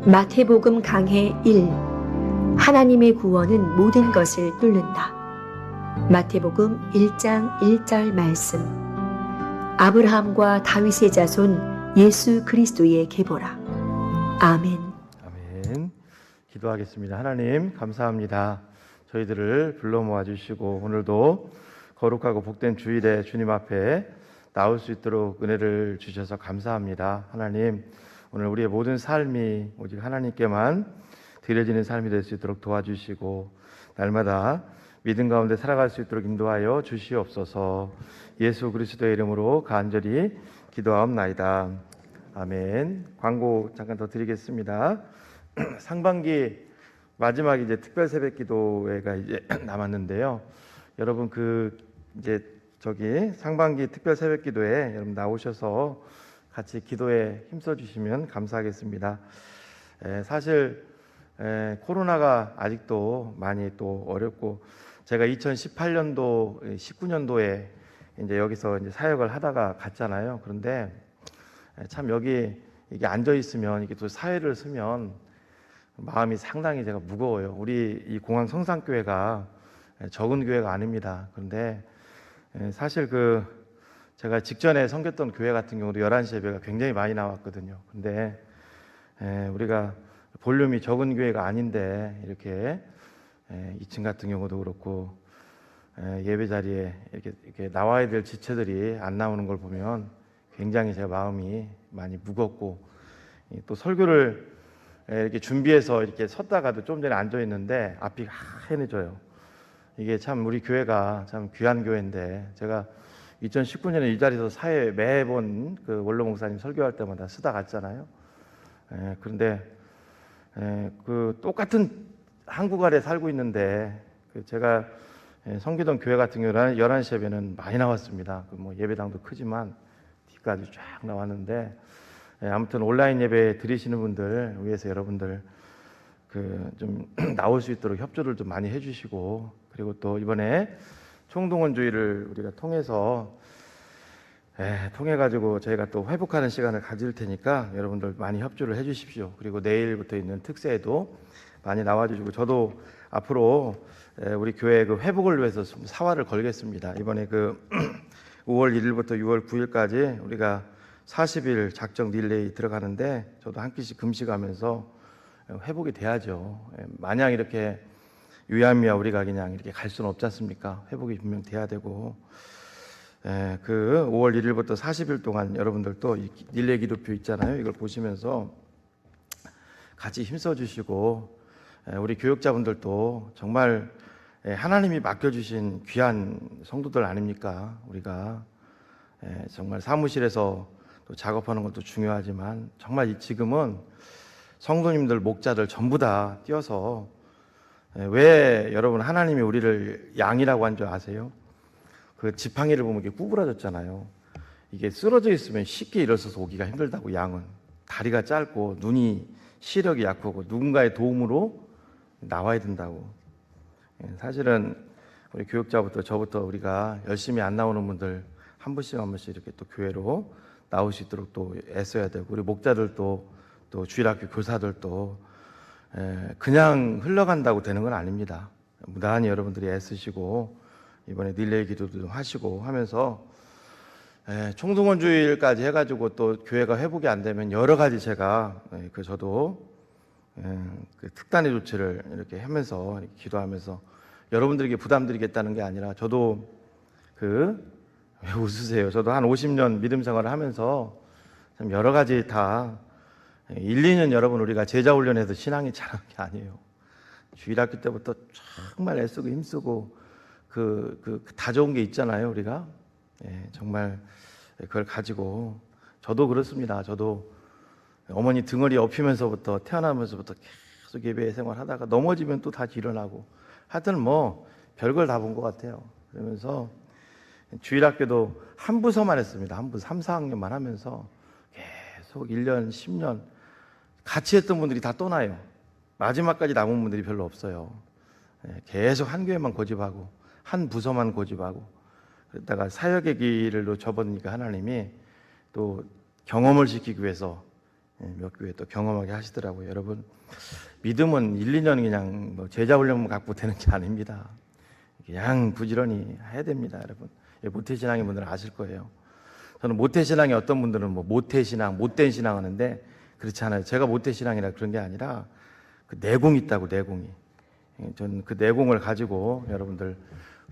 마태복음 강해 1. 하나님의 구원은 모든 것을 뚫는다. 마태복음 1장 1절 말씀. 아브라함과 다윗의 자손 예수 그리스도의 계보라. 아멘. 아멘. 기도하겠습니다. 하나님 감사합니다. 저희들을 불러 모아 주시고 오늘도 거룩하고 복된 주일에 주님 앞에 나올 수 있도록 은혜를 주셔서 감사합니다. 하나님, 오늘 우리의 모든 삶이 오직 하나님께만 드려지는 삶이 될 수 있도록 도와주시고 날마다 믿음 가운데 살아갈 수 있도록 인도하여 주시옵소서. 예수 그리스도의 이름으로 간절히 기도하옵나이다. 아멘. 광고 잠깐 더 드리겠습니다. 상반기 마지막 이제 특별 새벽 기도회가 이제 남았는데요. 여러분 이제 저기 상반기 특별 새벽 기도회 여러분 나오셔서 같이 기도에 힘써 주시면 감사하겠습니다. 사실 코로나가 아직도 많이 또 어렵고 제가 2018년도, 19년도에 이제 여기서 이제 사역을 하다가 갔잖아요. 그런데 참 여기 이게 앉아 있으면 이게 또 사회를 쓰면 마음이 상당히 제가 무거워요. 우리 이 공항 성산교회가 적은 교회가 아닙니다. 그런데 사실 제가 직전에 섬겼던 교회 같은 경우도 11시 예배가 굉장히 많이 나왔거든요. 근데 우리가 볼륨이 적은 교회가 아닌데 이렇게 2층 같은 경우도 그렇고 예배 자리에 이렇게 나와야 될 지체들이 안 나오는 걸 보면 굉장히 제 마음이 많이 무겁고 또 설교를 이렇게 준비해서 이렇게 섰다가도 좀 전에 앉아 있는데 앞이 하얘져요. 이게 참 우리 교회가 참 귀한 교회인데 제가 2019년에 이 자리에서 사회 매번 원로 목사님 설교할 때마다 쓰다 갔잖아요. 그런데 똑같은 한국 아래 살고 있는데 제가 섬기던 교회 같은 경우는 11시 예배는 많이 나왔습니다. 뭐 예배당도 크지만 뒤까지 쫙 나왔는데 아무튼 온라인 예배 드리시는 분들 위해서 여러분들 좀 나올 수 있도록 협조를 좀 많이 해주시고 그리고 또 이번에 총동원주의를 우리가 통해가지고 저희가 또 회복하는 시간을 가질 테니까 여러분들 많이 협조를 해주십시오. 그리고 내일부터 있는 특세에도 많이 나와주시고 저도 앞으로 우리 교회 회복을 위해서 사활을 걸겠습니다. 이번에 5월 1일부터 6월 9일까지 우리가 40일 작정 릴레이 들어가는데 저도 한 끼씩 금식하면서 회복이 돼야죠. 마냥 이렇게 유야미야 우리가 그냥 이렇게 갈 수는 없지 않습니까? 회복이 분명 돼야 되고 5월 1일부터 40일 동안 여러분들도 이 릴레이 기도표 있잖아요. 이걸 보시면서 같이 힘써 주시고 우리 교육자분들도 정말 하나님이 맡겨주신 귀한 성도들 아닙니까? 우리가 정말 사무실에서 또 작업하는 것도 중요하지만 정말 지금은 성도님들, 목자들 전부 다 뛰어서 왜 여러분 하나님이 우리를 양이라고 한 줄 아세요? 지팡이를 보면 이게 구부러졌잖아요. 이게 쓰러져 있으면 쉽게 일어서서 오기가 힘들다고. 양은 다리가 짧고 눈이 시력이 약하고 누군가의 도움으로 나와야 된다고. 사실은 우리 교육자부터 저부터 우리가 열심히 안 나오는 분들 한 번씩 이렇게 또 교회로 나올 수 있도록 또 애써야 되고 우리 목자들도 또 주일학교 교사들도 그냥 흘러간다고 되는 건 아닙니다. 무단히 여러분들이 애쓰시고 이번에 릴레이 기도도 좀 하시고 하면서 총동원 주일까지 해가지고 또 교회가 회복이 안 되면 여러 가지 제가 저도 특단의 조치를 이렇게 하면서 이렇게 기도하면서 여러분들에게 부담드리겠다는 게 아니라 저도 왜 웃으세요? 저도 한 50년 믿음 생활을 하면서 참 여러 가지 다 1, 2년 여러분 우리가 제자 훈련해서 신앙이 자란 게 아니에요. 주일학교 때부터 정말 애쓰고 힘쓰고 다 좋은 게 있잖아요. 우리가 정말 그걸 가지고 저도 그렇습니다. 저도 어머니 등허리 업히면서부터 태어나면서부터 계속 예배 생활하다가 넘어지면 또 다시 일어나고 하여튼 뭐 별걸 다 본 것 같아요. 그러면서 주일학교도 한 부서만 했습니다. 한 부서 3, 4학년만 하면서 계속 1년, 10년 같이 했던 분들이 다 떠나요. 마지막까지 남은 분들이 별로 없어요. 계속 한 교회만 고집하고 한 부서만 고집하고 그러다가 사역의 길로 접어드니까 하나님이 또 경험을 시키기 위해서 몇 교회 또 경험하게 하시더라고요. 여러분, 믿음은 1, 2년 그냥 뭐 제자 훈련만 갖고 되는 게 아닙니다. 그냥 부지런히 해야 됩니다, 여러분. 모태신앙인 분들은 아실 거예요. 저는 모태신앙이 어떤 분들은 뭐 모태신앙, 못된 신앙 하는데 그렇지 않아요. 제가 모태신앙이라 그런 게 아니라 그 내공이 있다고, 내공이. 저는 그 내공을 가지고 여러분들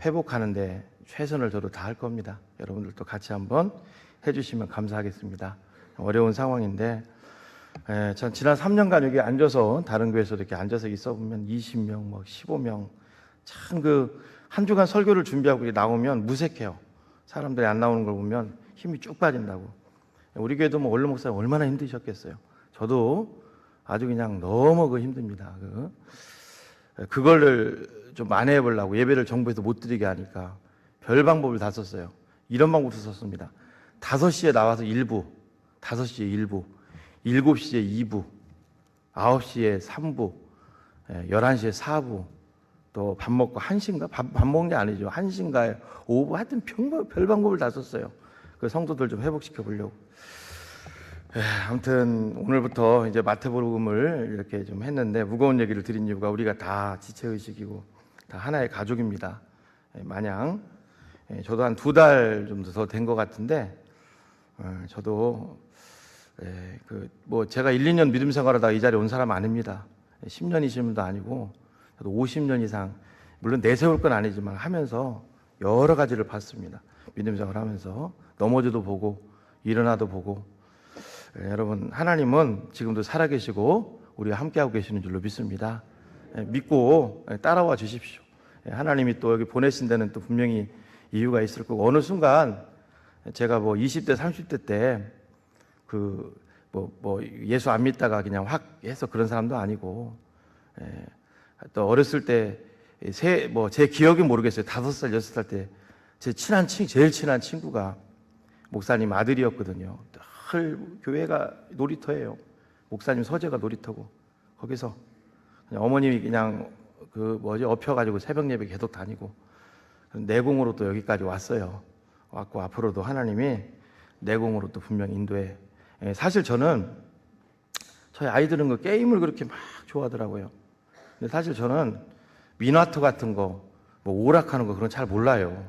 회복하는데 최선을 저도 다할 겁니다. 여러분들도 같이 한번 해주시면 감사하겠습니다. 어려운 상황인데, 전 지난 3년간 여기 앉아서 다른 교회에서 이렇게 앉아서 있어 보면 20명, 뭐 15명, 참 그 한 주간 설교를 준비하고 나오면 무색해요. 사람들이 안 나오는 걸 보면 힘이 쭉 빠진다고. 우리 교회도 뭐 원로 목사님 얼마나 힘드셨겠어요. 저도 아주 그냥 너무 힘듭니다. 그거를 좀 만회해 보려고 예배를 정부에서 못 드리게 하니까 별 방법을 다 썼어요. 이런 방법도 썼습니다. 5시에 나와서 1부, 5시에 1부, 7시에 2부, 9시에 3부, 11시에 4부, 또 밥 먹고 1시인가? 밥 먹은 게 아니죠. 1시인가에 5부, 하여튼 별 방법을 다 썼어요. 그 성도들 좀 회복시켜 보려고. 아무튼 오늘부터 이제 마태복음을 이렇게 좀 했는데, 무거운 얘기를 드린 이유가 우리가 다 지체의식이고 다 하나의 가족입니다. 마냥 저도 한 2달 정도 더 된 것 같은데, 저도 뭐 제가 1, 2년 믿음 생활하다 이 자리에 온 사람 아닙니다. 10년이신 분도 아니고 저도 50년 이상, 물론 내세울 건 아니지만 하면서 여러 가지를 봤습니다. 믿음 생활하면서 넘어져도 보고 일어나도 보고. 여러분, 하나님은 지금도 살아계시고 우리와 함께하고 계시는 줄로 믿습니다. 믿고 따라와 주십시오. 하나님이 또 여기 보내신 데는 또 분명히 이유가 있을 거고, 어느 순간 제가 뭐 20대 30대 때 예수 안 믿다가 그냥 확 해서 그런 사람도 아니고, 또 어렸을 때 제 기억이 모르겠어요. 5살 6살 때 제 제일 친한 친구가 목사님 아들이었거든요. 늘 교회가 놀이터예요. 목사님 서재가 놀이터고, 거기서 그냥 어머님이 그냥 업혀가지고 새벽 예배 계속 다니고, 내공으로 또 여기까지 왔어요. 왔고 앞으로도 하나님이 내공으로 또 분명히 인도해. 사실 저는 저희 아이들은 그 게임을 그렇게 막 좋아하더라고요. 근데 사실 저는 미나토 같은 거, 뭐 오락하는 거 그런 거 잘 몰라요.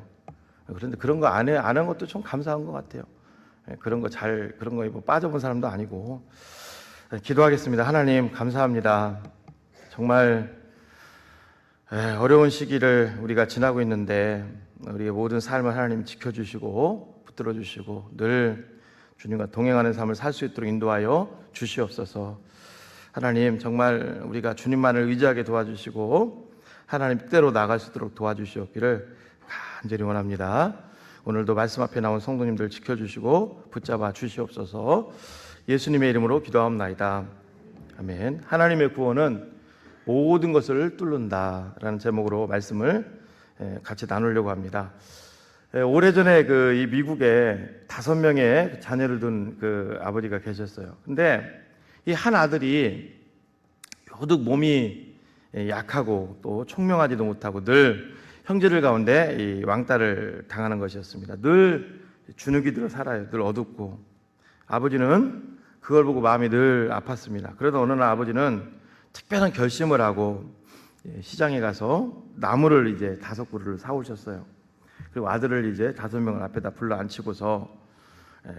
그런데 그런 거 안 한 것도 좀 감사한 것 같아요. 그런 거에 뭐 빠져본 사람도 아니고. 기도하겠습니다. 하나님 감사합니다. 정말 어려운 시기를 우리가 지나고 있는데 우리의 모든 삶을 하나님 지켜주시고 붙들어 주시고 늘 주님과 동행하는 삶을 살 수 있도록 인도하여 주시옵소서. 하나님, 정말 우리가 주님만을 의지하게 도와주시고 하나님 뜻대로 나갈 수 있도록 도와주시옵기를 간절히 원합니다. 오늘도 말씀 앞에 나온 성도님들 지켜주시고 붙잡아 주시옵소서. 예수님의 이름으로 기도하옵나이다. 아멘. 하나님의 구원은 모든 것을 뚫는다라는 제목으로 말씀을 같이 나누려고 합니다. 오래전에 이 미국에 5명의 자녀를 둔 그 아버지가 계셨어요. 근데 이 한 아들이 유독 몸이 약하고 또 총명하지도 못하고 늘 형제들 가운데 이 왕따를 당하는 것이었습니다. 늘 주눅이 들어 살아요. 늘 어둡고. 아버지는 그걸 보고 마음이 늘 아팠습니다. 그래도 어느 날 아버지는 특별한 결심을 하고 시장에 가서 나무를 이제 5그루를 사오셨어요. 그리고 아들을 이제 5명을 앞에다 불러 앉히고서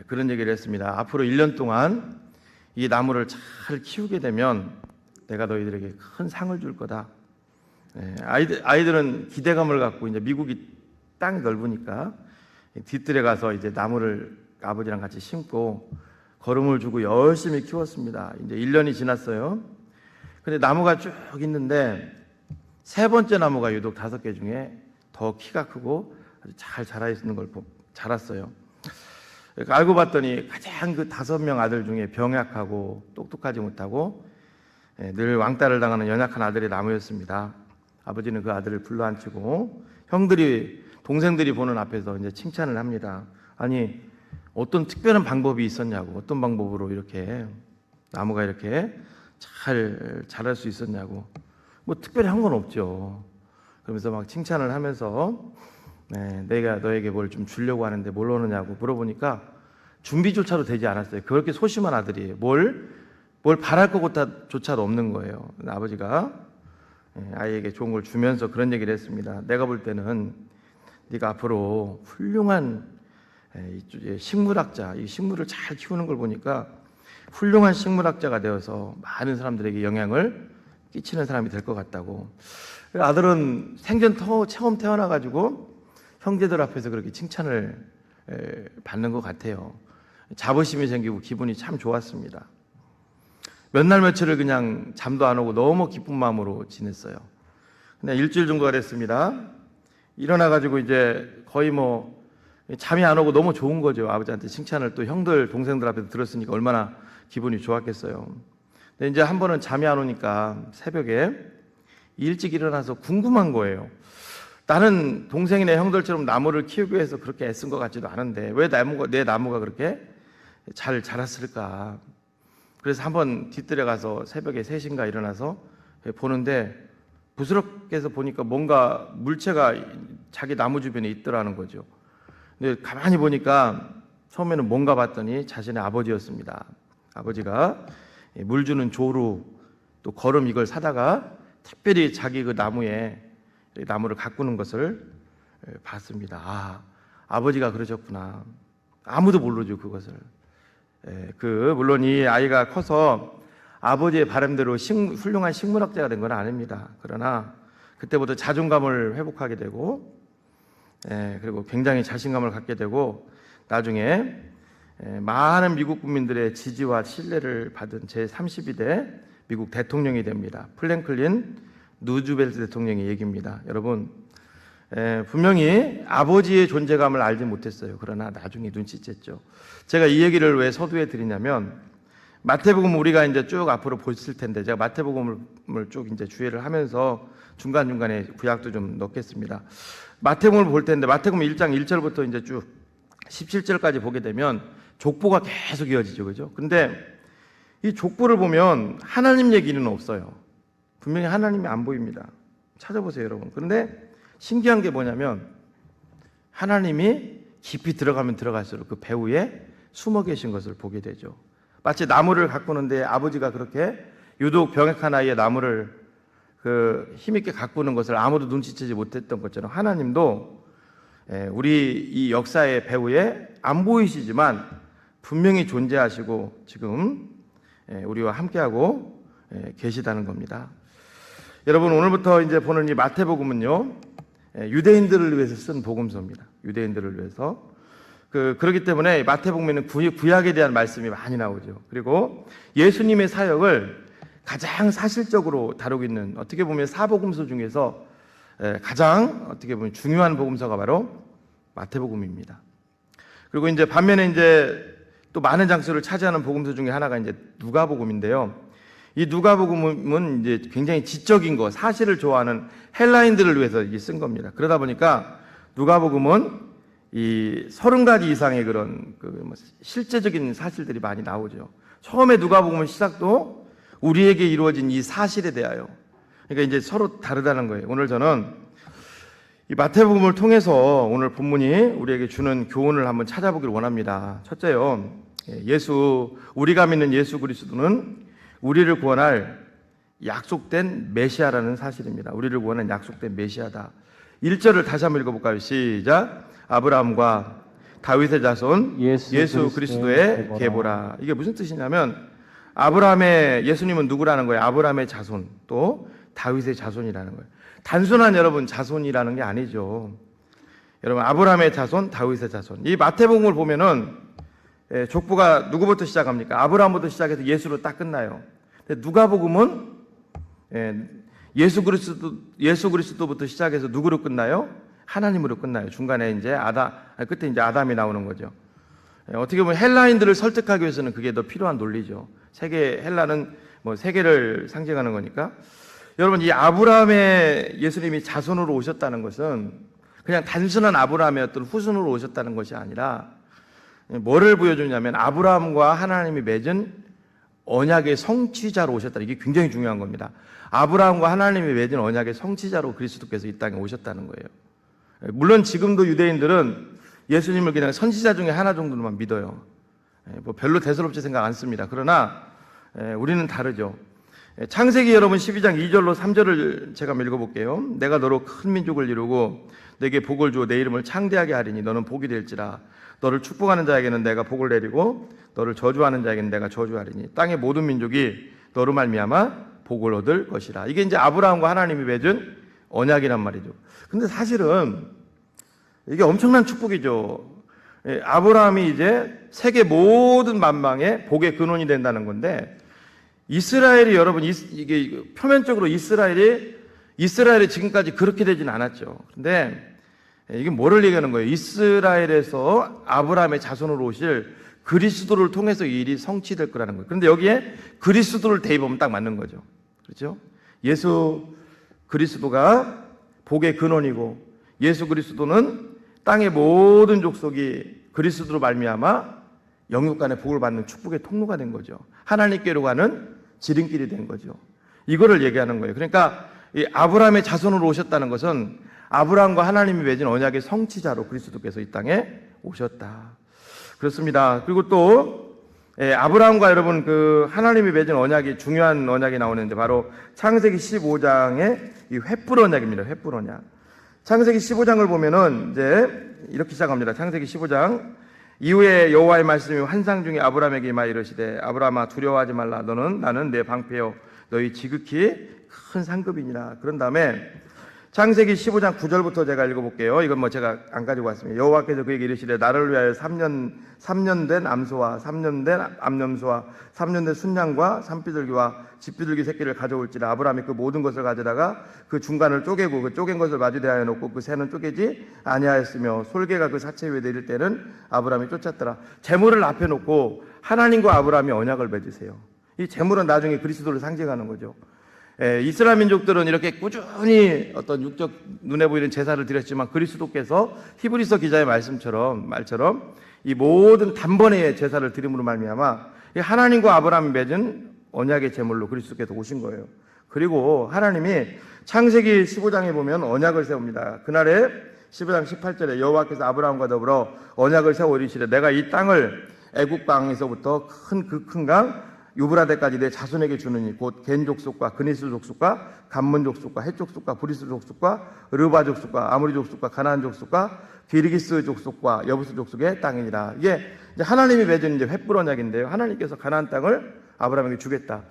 그런 얘기를 했습니다. 앞으로 1년 동안 이 나무를 잘 키우게 되면 내가 너희들에게 큰 상을 줄 거다. 아이들은 기대감을 갖고 이제 미국이 땅이 넓으니까 뒤뜰에 가서 이제 나무를 아버지랑 같이 심고 거름을 주고 열심히 키웠습니다. 이제 1년이 지났어요. 근데 나무가 쭉 있는데 3번째 나무가 유독 5개 중에 더 키가 크고 아주 잘 자라 있는 걸 자랐어요. 알고 봤더니 가장 그 5명 아들 중에 병약하고 똑똑하지 못하고 늘 왕따를 당하는 연약한 아들의 나무였습니다. 아버지는 그 아들을 불러앉히고 동생들이 보는 앞에서 이제 칭찬을 합니다. 아니, 어떤 특별한 방법이 있었냐고, 어떤 방법으로 이렇게 나무가 이렇게 잘 자랄 수 있었냐고. 뭐 특별히 한 건 없죠. 그러면서 막 칭찬을 하면서 내가 너에게 뭘 좀 주려고 하는데 뭘 원하냐고 물어보니까 준비조차도 되지 않았어요. 그렇게 소심한 아들이에요. 뭘 뭘 바랄 것조차도 없는 거예요. 아버지가 아이에게 좋은 걸 주면서 그런 얘기를 했습니다. 내가 볼 때는 네가 앞으로 훌륭한 식물학자, 이 식물을 잘 키우는 걸 보니까 훌륭한 식물학자가 되어서 많은 사람들에게 영향을 끼치는 사람이 될 것 같다고. 아들은 생전 처음 태어나가지고 형제들 앞에서 그렇게 칭찬을 받는 것 같아요. 자부심이 생기고 기분이 참 좋았습니다. 몇 날 며칠을 그냥 잠도 안 오고 너무 기쁜 마음으로 지냈어요. 그냥 일주일 정도가 됐습니다. 일어나가지고 이제 거의 뭐 잠이 안 오고 너무 좋은 거죠. 아버지한테 칭찬을 또 형들, 동생들 앞에서 들었으니까 얼마나 기분이 좋았겠어요. 근데 이제 한 번은 잠이 안 오니까 새벽에 일찍 일어나서 궁금한 거예요. 나는 동생이나 형들처럼 나무를 키우기 위해서 그렇게 애쓴 것 같지도 않은데 왜 내 나무가 그렇게 잘 자랐을까? 그래서 한번 뒤뜰에 가서 새벽에 3시인가 일어나서 보는데 부스럽게 해서 보니까 뭔가 물체가 자기 나무 주변에 있더라는 거죠. 근데 가만히 보니까 처음에는 뭔가 봤더니 자신의 아버지였습니다. 아버지가 물 주는 조루 또 거름 이걸 사다가 특별히 자기 그 나무를 가꾸는 것을 봤습니다. 아버지가 그러셨구나. 아무도 모르죠, 그것을. 물론 이 아이가 커서 아버지의 바람대로 훌륭한 식물학자가 된 건 아닙니다. 그러나 그때부터 자존감을 회복하게 되고, 그리고 굉장히 자신감을 갖게 되고, 나중에 많은 미국 국민들의 지지와 신뢰를 받은 제32대 미국 대통령이 됩니다. 플랭클린 루즈벨트 대통령의 얘기입니다. 여러분, 분명히 아버지의 존재감을 알지 못했어요. 그러나 나중에 눈치챘죠. 제가 이 얘기를 왜 서두에 드리냐면 마태복음 우리가 이제 쭉 앞으로 보실 텐데 제가 마태복음을 쭉 이제 주의를 하면서 중간중간에 구약도 좀 넣겠습니다. 마태복음을 볼 텐데 마태복음 1장 1절부터 이제 쭉 17절까지 보게 되면 족보가 계속 이어지죠. 그죠? 근데 이 족보를 보면 하나님 얘기는 없어요. 분명히 하나님이 안 보입니다. 찾아보세요, 여러분. 그런데 신기한 게 뭐냐면 하나님이 깊이 들어가면 들어갈수록 그 배후에 숨어 계신 것을 보게 되죠. 마치 나무를 가꾸는데 아버지가 그렇게 유독 병약한 아이의 나무를 힘있게 가꾸는 것을 아무도 눈치채지 못했던 것처럼 하나님도 우리 이 역사의 배후에 안 보이시지만 분명히 존재하시고 지금 우리와 함께하고 계시다는 겁니다. 여러분, 오늘부터 이제 보는 이 마태복음은요, 유대인들을 위해서 쓴 복음서입니다. 유대인들을 위해서. 그렇기 때문에 마태복음에는 구약에 대한 말씀이 많이 나오죠. 그리고 예수님의 사역을 가장 사실적으로 다루고 있는, 어떻게 보면 사복음서 중에서 가장 어떻게 보면 중요한 복음서가 바로 마태복음입니다. 그리고 이제 반면에 이제 또 많은 장소를 차지하는 복음서 중에 하나가 이제 누가복음인데요. 이 누가복음은 이제 굉장히 지적인 거, 사실을 좋아하는 헬라인들을 위해서 쓴 겁니다. 그러다 보니까 누가복음은 이 30가지 이상의 그런 실제적인 사실들이 많이 나오죠. 처음에 누가복음 시작도 우리에게 이루어진 이 사실에 대하여, 그러니까 이제 서로 다르다는 거예요. 오늘 저는 이 마태복음을 통해서 오늘 본문이 우리에게 주는 교훈을 한번 찾아보길 원합니다. 첫째요, 우리가 믿는 예수 그리스도는 우리를 구원할 약속된 메시아라는 사실입니다. 우리를 구원한 약속된 메시아다. 1절을 다시 한번 읽어볼까요? 시작. 아브라함과 다윗의 자손 예수 그리스도의 계보라. 이게 무슨 뜻이냐면 예수님은 누구라는 거예요? 아브라함의 자손, 또 다윗의 자손이라는 거예요. 단순한 여러분 자손이라는 게 아니죠. 여러분, 아브라함의 자손, 다윗의 자손. 이 마태복음을 보면은 족보가 누구부터 시작합니까? 아브라함부터 시작해서 예수로 딱 끝나요. 근데 누가복음은 예수 그리스도부터 시작해서 누구로 끝나요? 하나님으로 끝나요. 중간에 이제 그때 이제 아담이 나오는 거죠. 어떻게 보면 헬라인들을 설득하기 위해서는 그게 더 필요한 논리죠. 헬라는 세계를 상징하는 거니까. 여러분, 이 아브라함의 예수님이 자손으로 오셨다는 것은 그냥 단순한 아브라함의 어떤 후손으로 오셨다는 것이 아니라 뭐를 보여주냐면 아브라함과 하나님이 맺은 언약의 성취자로 오셨다. 이게 굉장히 중요한 겁니다. 아브라함과 하나님이 맺은 언약의 성취자로 그리스도께서 이 땅에 오셨다는 거예요. 물론 지금도 유대인들은 예수님을 그냥 선지자 중에 하나 정도로만 믿어요. 별로 대수롭지 생각 안 씁니다. 그러나 우리는 다르죠. 창세기 여러분 12장 2절로 3절을 제가 한번 읽어볼게요. 내가 너로 큰 민족을 이루고 내게 복을 주어 내 이름을 창대하게 하리니 너는 복이 될지라. 너를 축복하는 자에게는 내가 복을 내리고 너를 저주하는 자에게는 내가 저주하리니 땅의 모든 민족이 너로 말미암아 복을 얻을 것이라. 이게 이제 아브라함과 하나님이 맺은 언약이란 말이죠. 근데 사실은 이게 엄청난 축복이죠. 아브라함이 이제 세계 모든 만방의 복의 근원이 된다는 건데, 이스라엘이 여러분 이게 표면적으로 이스라엘이 지금까지 그렇게 되진 않았죠. 근데 이게 뭐를 얘기하는 거예요? 이스라엘에서 아브라함의 자손으로 오실 그리스도를 통해서 이 일이 성취될 거라는 거예요. 그런데 여기에 그리스도를 대입하면 딱 맞는 거죠. 그렇죠? 예수 그리스도가 복의 근원이고, 예수 그리스도는 땅의 모든 족속이 그리스도로 말미암아 영육 간의 복을 받는 축복의 통로가 된 거죠. 하나님께로 가는 지름길이 된 거죠. 이거를 얘기하는 거예요. 그러니까 이 아브라함의 자손으로 오셨다는 것은 아브라함과 하나님이 맺은 언약의 성취자로 그리스도께서 이 땅에 오셨다. 그렇습니다. 그리고 또 아브라함과 여러분 그 하나님이 맺은 언약이, 중요한 언약이 나오는데 바로 창세기 15장의 이 횃불 언약입니다. 횃불 언약. 창세기 15장을 보면은 이제 이렇게 시작합니다. 창세기 15장. 이후에 여호와의 말씀이 환상 중에 아브라함에게 임하여 이르시되 아브라함아 두려워하지 말라. 나는 내 방패요 너희 지극히 큰 상급이니라. 그런 다음에 창세기 15장 9절부터 제가 읽어볼게요. 이건 뭐 제가 안 가지고 왔습니다. 여호와께서 그에게 이르시되 나를 위하여 3년 된 암소와 3년 된 암염소와 3년 된 순양과 산비둘기와 집비둘기 새끼를 가져올지라. 아브라함이 그 모든 것을 가져다가 그 중간을 쪼개고 그 쪼갠 것을 마주대하여 놓고 그 새는 쪼개지 아니하였으며 솔개가 그 사체 위에 내릴 때는 아브라함이 쫓았더라. 제물을 앞에 놓고 하나님과 아브라함이 언약을 맺으세요. 이 제물은 나중에 그리스도를 상징하는 거죠. 이스라엘 민족들은 이렇게 꾸준히 어떤 육적 눈에 보이는 제사를 드렸지만 그리스도께서 히브리서 기자의 말처럼 이 모든 단번에 제사를 드림으로 말미암아 하나님과 아브라함이 맺은 언약의 제물로 그리스도께서 오신 거예요. 그리고 하나님이 창세기 15장에 보면 언약을 세웁니다. 그날에 15장 18절에 여호와께서 아브라함과 더불어 언약을 세워 이르시되 내가 이 땅을 애굽 강에서부터 큰 강 유브라데까지 내 자손에게 주느니 곧 겐 족속과 그니스 족속과 감문 족속과 헷 족속과 브리스 족속과 르바 족속과 아무리 족속과 가나안 족속과 기르기스 족속과 여부스 족속의 땅이니라. 이게 이제 하나님이 맺은 이제 횃불 언약인데요. 하나님께서 가나안 땅을 아브라함에게 주겠다.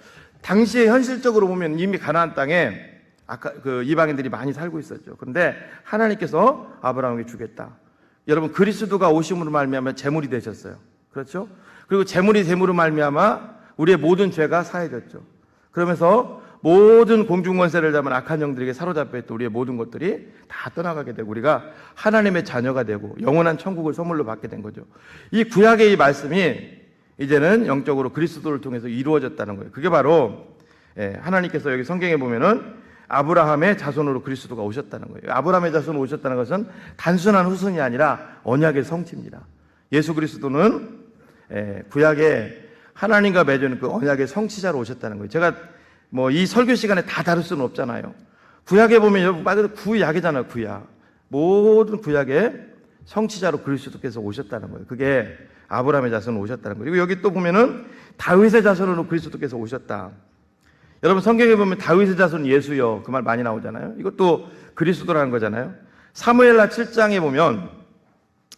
당시에 현실적으로 보면 이미 가나안 땅에 아까 그 이방인들이 많이 살고 있었죠. 그런데 하나님께서 아브라함에게 주겠다. 여러분 그리스도가 오심으로 말미암아 제물이 되셨어요. 그렇죠? 그리고 제물로 말미암아 우리의 모든 죄가 사해졌죠. 그러면서 모든 공중권세를 잡은 악한 영들에게 사로잡혀 있던 우리의 모든 것들이 다 떠나가게 되고 우리가 하나님의 자녀가 되고 영원한 천국을 선물로 받게 된 거죠. 이 구약의 이 말씀이 이제는 영적으로 그리스도를 통해서 이루어졌다는 거예요. 그게 바로 하나님께서 여기 성경에 보면은 아브라함의 자손으로 그리스도가 오셨다는 거예요. 아브라함의 자손으로 오셨다는 것은 단순한 후손이 아니라 언약의 성취입니다. 예수 그리스도는 구약의 하나님과 맺은 그 언약의 성취자로 오셨다는 거예요. 제가 뭐 이 설교 시간에 다 다룰 수는 없잖아요. 구약에 보면 여러분 말 그대로 구약이잖아요. 구약. 모든 구약의 성취자로 그리스도께서 오셨다는 거예요. 그게 아브라함의 자손으로 오셨다는 거예요. 그리고 여기 또 보면은 다윗의 자손으로 그리스도께서 오셨다. 여러분 성경에 보면 다윗의 자손 예수여 그 말 많이 나오잖아요. 이것도 그리스도라는 거잖아요. 사무엘하 7장에 보면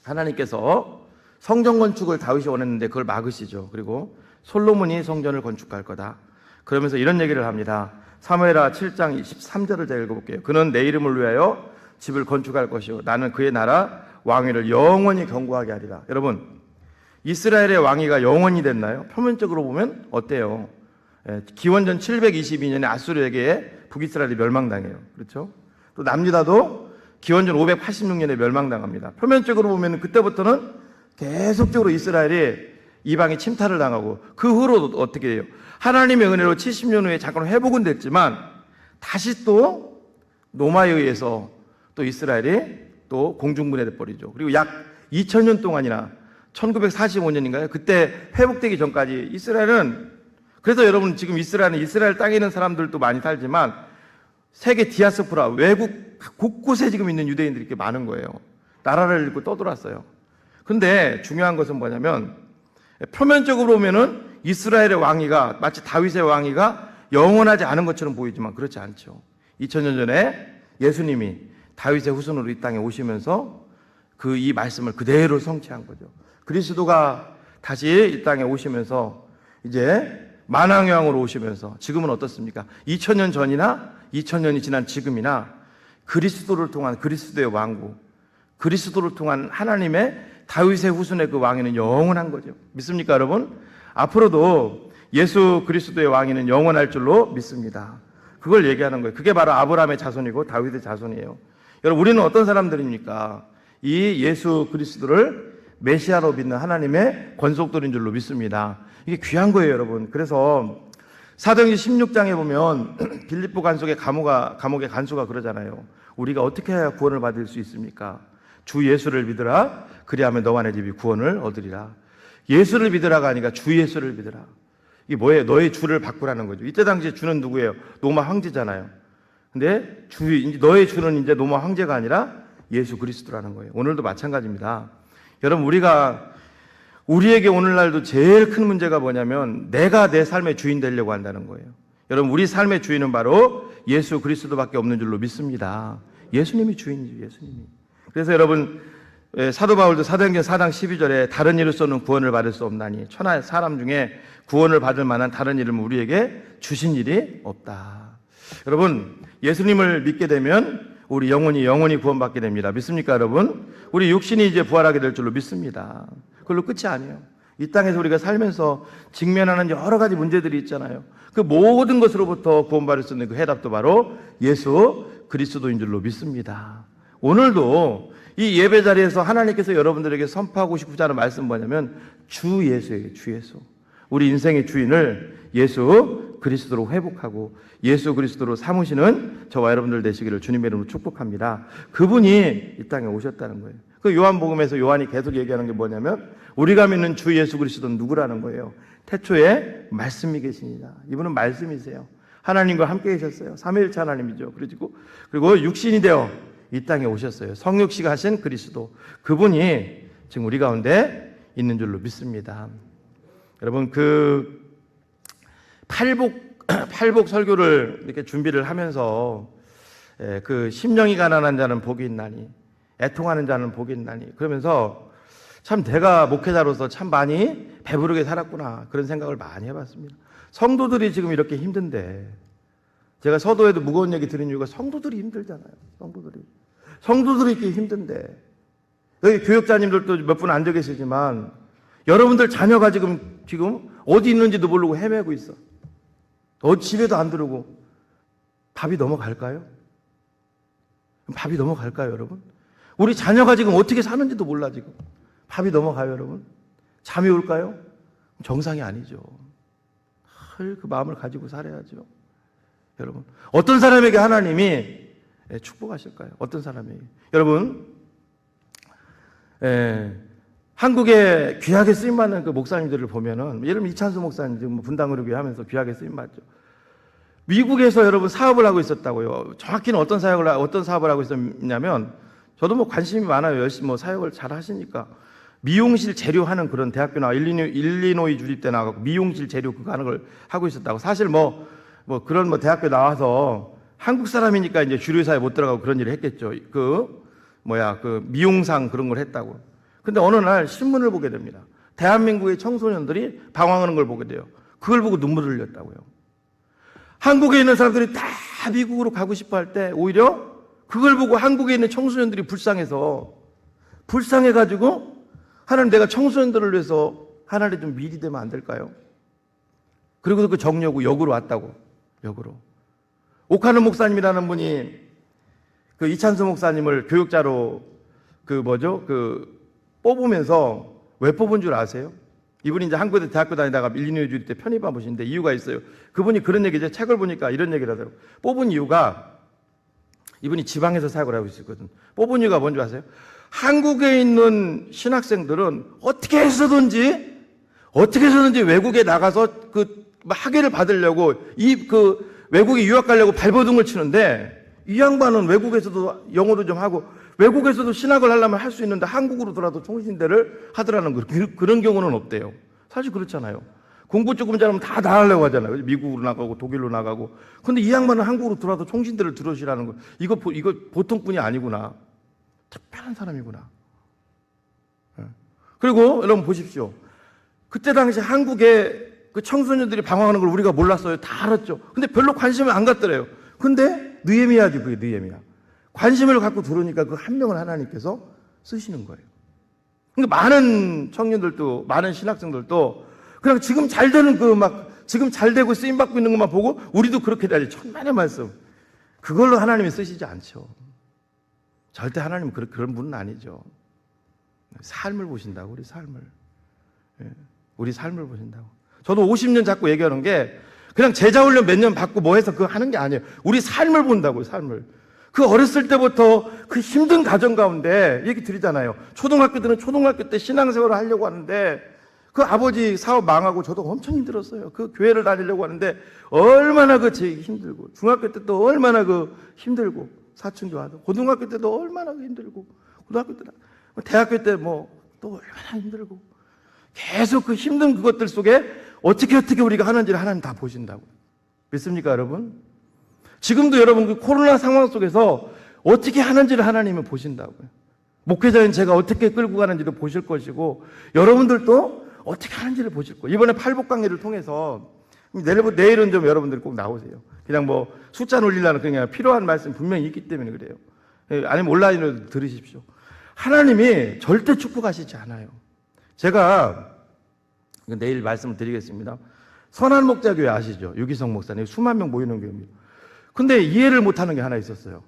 하나님께서 성전 건축을 다윗이 원했는데 그걸 막으시죠. 그리고 솔로몬이 성전을 건축할 거다. 그러면서 이런 얘기를 합니다. 사무엘하 7장 23절을 제가 읽어볼게요. 그는 내 이름을 위하여 집을 건축할 것이요 나는 그의 나라 왕위를 영원히 견고하게 하리라. 여러분 이스라엘의 왕위가 영원히 됐나요? 표면적으로 보면 어때요? 기원전 722년에 아수르에게 북이스라엘이 멸망당해요. 그렇죠? 또 남유다도 기원전 586년에 멸망당합니다. 표면적으로 보면 그때부터는 계속적으로 이스라엘이 이방의 침탈을 당하고 그 후로 어떻게 돼요? 하나님의 은혜로 70년 후에 잠깐 회복은 됐지만 다시 또 로마에 의해서 또 이스라엘이 또 공중분해돼 버리죠. 그리고 약 2000년 동안이나 1945년인가요? 그때 회복되기 전까지 이스라엘은, 그래서 여러분 지금 이스라엘은 이스라엘 땅에 있는 사람들도 많이 살지만 세계 디아스포라 외국 곳곳에 지금 있는 유대인들이 이렇게 많은 거예요. 나라를 잃고 떠돌았어요. 근데 중요한 것은 뭐냐면 표면적으로 보면은 이스라엘의 왕위가 마치 다윗의 왕위가 영원하지 않은 것처럼 보이지만 그렇지 않죠. 2000년 전에 예수님이 다윗의 후손으로 이 땅에 오시면서 이 말씀을 그대로 성취한 거죠. 그리스도가 다시 이 땅에 오시면서 이제 만왕왕으로 오시면서 지금은 어떻습니까? 2000년 전이나 2000년이 지난 지금이나 그리스도를 통한 그리스도의 왕국, 그리스도를 통한 하나님의 다윗의 후손의 그 왕위는 영원한 거죠. 믿습니까, 여러분? 앞으로도 예수 그리스도의 왕위는 영원할 줄로 믿습니다. 그걸 얘기하는 거예요. 그게 바로 아브라함의 자손이고 다윗의 자손이에요. 여러분, 우리는 어떤 사람들입니까? 이 예수 그리스도를 메시아로 믿는 하나님의 권속들인 줄로 믿습니다. 이게 귀한 거예요, 여러분. 그래서 사도행전 16장에 보면 빌립보 간속의 감옥의 간수가 그러잖아요. 우리가 어떻게 해야 구원을 받을 수 있습니까? 주 예수를 믿으라. 그리하면 너와 내 집이 구원을 얻으리라. 예수를 믿으라가 아니라 주 예수를 믿으라. 이게 뭐예요? 너의 주를 바꾸라는 거죠. 이때 당시에 주는 누구예요? 로마 황제잖아요. 근데 너의 주는 이제 로마 황제가 아니라 예수 그리스도라는 거예요. 오늘도 마찬가지입니다. 여러분, 우리에게 오늘날도 제일 큰 문제가 뭐냐면 내가 내 삶의 주인 되려고 한다는 거예요. 여러분, 우리 삶의 주인은 바로 예수 그리스도밖에 없는 줄로 믿습니다. 예수님이 주인이죠, 예수님이. 그래서 여러분, 사도 바울도 사도행전 4장 12절에 다른 이로서는 구원을 받을 수 없나니 천하 사람 중에 구원을 받을 만한 다른 이름은 우리에게 주신 일이 없다. 여러분, 예수님을 믿게 되면 우리 영혼이 구원받게 됩니다. 믿습니까, 여러분? 우리 육신이 이제 부활하게 될 줄로 믿습니다. 그걸로 끝이 아니에요. 이 땅에서 우리가 살면서 직면하는 여러 가지 문제들이 있잖아요. 그 모든 것으로부터 구원받을 수 있는 그 해답도 바로 예수 그리스도인 줄로 믿습니다. 오늘도 이 예배 자리에서 하나님께서 여러분들에게 선포하고 싶고자 하는 말씀은 뭐냐면 주 예수예요. 주 예수. 우리 인생의 주인을 예수 그리스도로 회복하고 예수 그리스도로 삼으시는 저와 여러분들 되시기를 주님의 이름으로 축복합니다. 그분이 이 땅에 오셨다는 거예요. 그 요한복음에서 요한이 계속 얘기하는 게 뭐냐면 우리가 믿는 주 예수 그리스도는 누구라는 거예요. 태초에 말씀이 계시니라. 이분은 말씀이세요. 하나님과 함께 계셨어요. 삼위일체 하나님이죠. 그리고 육신이 되어 이 땅에 오셨어요. 성육시가 하신 그리스도. 그분이 지금 우리 가운데 있는 줄로 믿습니다. 여러분, 팔복 설교를 이렇게 준비를 하면서 그 심령이 가난한 자는 복이 있나니 애통하는 자는 복이 있나니 그러면서 참 내가 목회자로서 참 많이 배부르게 살았구나 그런 생각을 많이 해봤습니다. 성도들이 지금 이렇게 힘든데 제가 서도에도 무거운 얘기 드린 이유가 성도들이 힘들잖아요. 성도들이 이렇게 힘든데 여기 교육자님들도 몇 분 앉아 계시지만 여러분들 자녀가 지금 어디 있는지도 모르고 헤매고 있어. 집에도 안 들어오고 밥이 넘어갈까요? 여러분? 우리 자녀가 지금 어떻게 사는지도 몰라 지금. 밥이 넘어가요, 여러분? 잠이 올까요? 정상이 아니죠. 늘 그 마음을 가지고 살아야죠. 여러분, 어떤 사람에게 하나님이 축복하실까요? 어떤 사람에게? 여러분, 한국에 귀하게 쓰임받는 그 목사님들을 보면은, 예를 들면 이찬수 목사님 지금 분당으로 하면서 귀하게 쓰임받죠. 미국에서 여러분 사업을 하고 있었다고요. 정확히는 어떤 사업을 하고 있었냐면, 저도 관심이 많아요. 열심히 사역을 잘 하시니까. 미용실 재료 하는 그런 대학교 일리노이 주립대 나가고 미용실 재료 그거 하는 걸 하고 있었다고. 사실 그런 대학교 나와서 한국 사람이니까 이제 주류사에 못 들어가고 그런 일을 했겠죠. 그 미용상 그런 걸 했다고. 근데 어느 날 신문을 보게 됩니다. 대한민국의 청소년들이 방황하는 걸 보게 돼요. 그걸 보고 눈물을 흘렸다고요. 한국에 있는 사람들이 다 미국으로 가고 싶어 할 때 오히려 그걸 보고 한국에 있는 청소년들이 불쌍해가지고 하나님 내가 청소년들을 위해서 하나님 좀 미리 되면 안 될까요? 그리고 그 정려고 역으로 왔다고. 역으로. 옥하는 목사님이라는 분이 그 이찬수 목사님을 교육자로 뽑으면서 왜 뽑은 줄 아세요? 이분이 이제 한국에 대학교 다니다가 일리노이 주립대 편입한 분인데 이유가 있어요. 그분이 그런 얘기죠. 책을 보니까 이런 얘기를 하더라고요. 뽑은 이유가 이분이 지방에서 사역을 하고 있었거든. 뽑은 이유가 뭔지 아세요? 한국에 있는 신학생들은 어떻게 해서든지 외국에 나가서 그 학위를 받으려고 외국에 유학 가려고 발버둥을 치는데 이 양반은 외국에서도 영어도 좀 하고 외국에서도 신학을 하려면 할 수 있는데 한국으로 돌아도 총신대를 하더라는 그런 경우는 없대요. 사실 그렇잖아요. 공부 조금 잘하면 다 나가려고 하잖아요. 미국으로 나가고 독일로 나가고. 근데 이 양반은 한국으로 들어와서 총신들을 들으시라는 거. 이거 보통 분이 아니구나. 특별한 사람이구나. 그리고 여러분 보십시오. 그때 당시 한국의 그 청소년들이 방황하는 걸 우리가 몰랐어요. 다 알았죠. 근데 별로 관심을 안 갖더래요. 근데 느헤미야지, 그게 느헤미야. 관심을 갖고 들으니까 그 한 명을 하나님께서 쓰시는 거예요. 그러니까 많은 청년들도, 많은 신학생들도 그냥 지금 잘 되는 지금 잘 되고 쓰임 받고 있는 것만 보고 우리도 그렇게 돼야지. 천만의 말씀. 그걸로 하나님이 쓰시지 않죠. 절대 하나님은 그런 분은 아니죠. 삶을 보신다고, 우리 삶을. 우리 삶을 보신다고. 저도 50년 자꾸 얘기하는 게 그냥 제자훈련 몇 년 받고 뭐 해서 그거 하는 게 아니에요. 우리 삶을 본다고요, 삶을. 그 어렸을 때부터 그 힘든 가정 가운데 얘기 드리잖아요. 초등학교들은 초등학교 때 신앙생활을 하려고 하는데 그 아버지 사업 망하고 저도 엄청 힘들었어요. 그 교회를 다니려고 하는데 얼마나 힘들고, 중학교 때 또 얼마나 힘들고, 사춘기 와도 고등학교 때도 얼마나 힘들고, 고등학교 때, 대학교 때 또 얼마나 힘들고, 계속 그 힘든 그것들 속에 어떻게 우리가 하는지를 하나님 다 보신다고. 믿습니까, 여러분? 지금도 여러분 그 코로나 상황 속에서 어떻게 하는지를 하나님은 보신다고요. 목회자인 제가 어떻게 끌고 가는지도 보실 것이고, 여러분들도 어떻게 하는지를 보실 거예요. 이번에 팔복 강의를 통해서 내일은 좀 여러분들이 꼭 나오세요. 그냥 숫자 놀리려는 그냥 필요한 말씀 분명히 있기 때문에 그래요. 아니면 온라인으로 들으십시오. 하나님이 절대 축복하시지 않아요. 제가 내일 말씀을 드리겠습니다. 선한 목자교회 아시죠? 유기성 목사님 수만 명 모이는 교회입니다. 근데 이해를 못하는 게 하나 있었어요.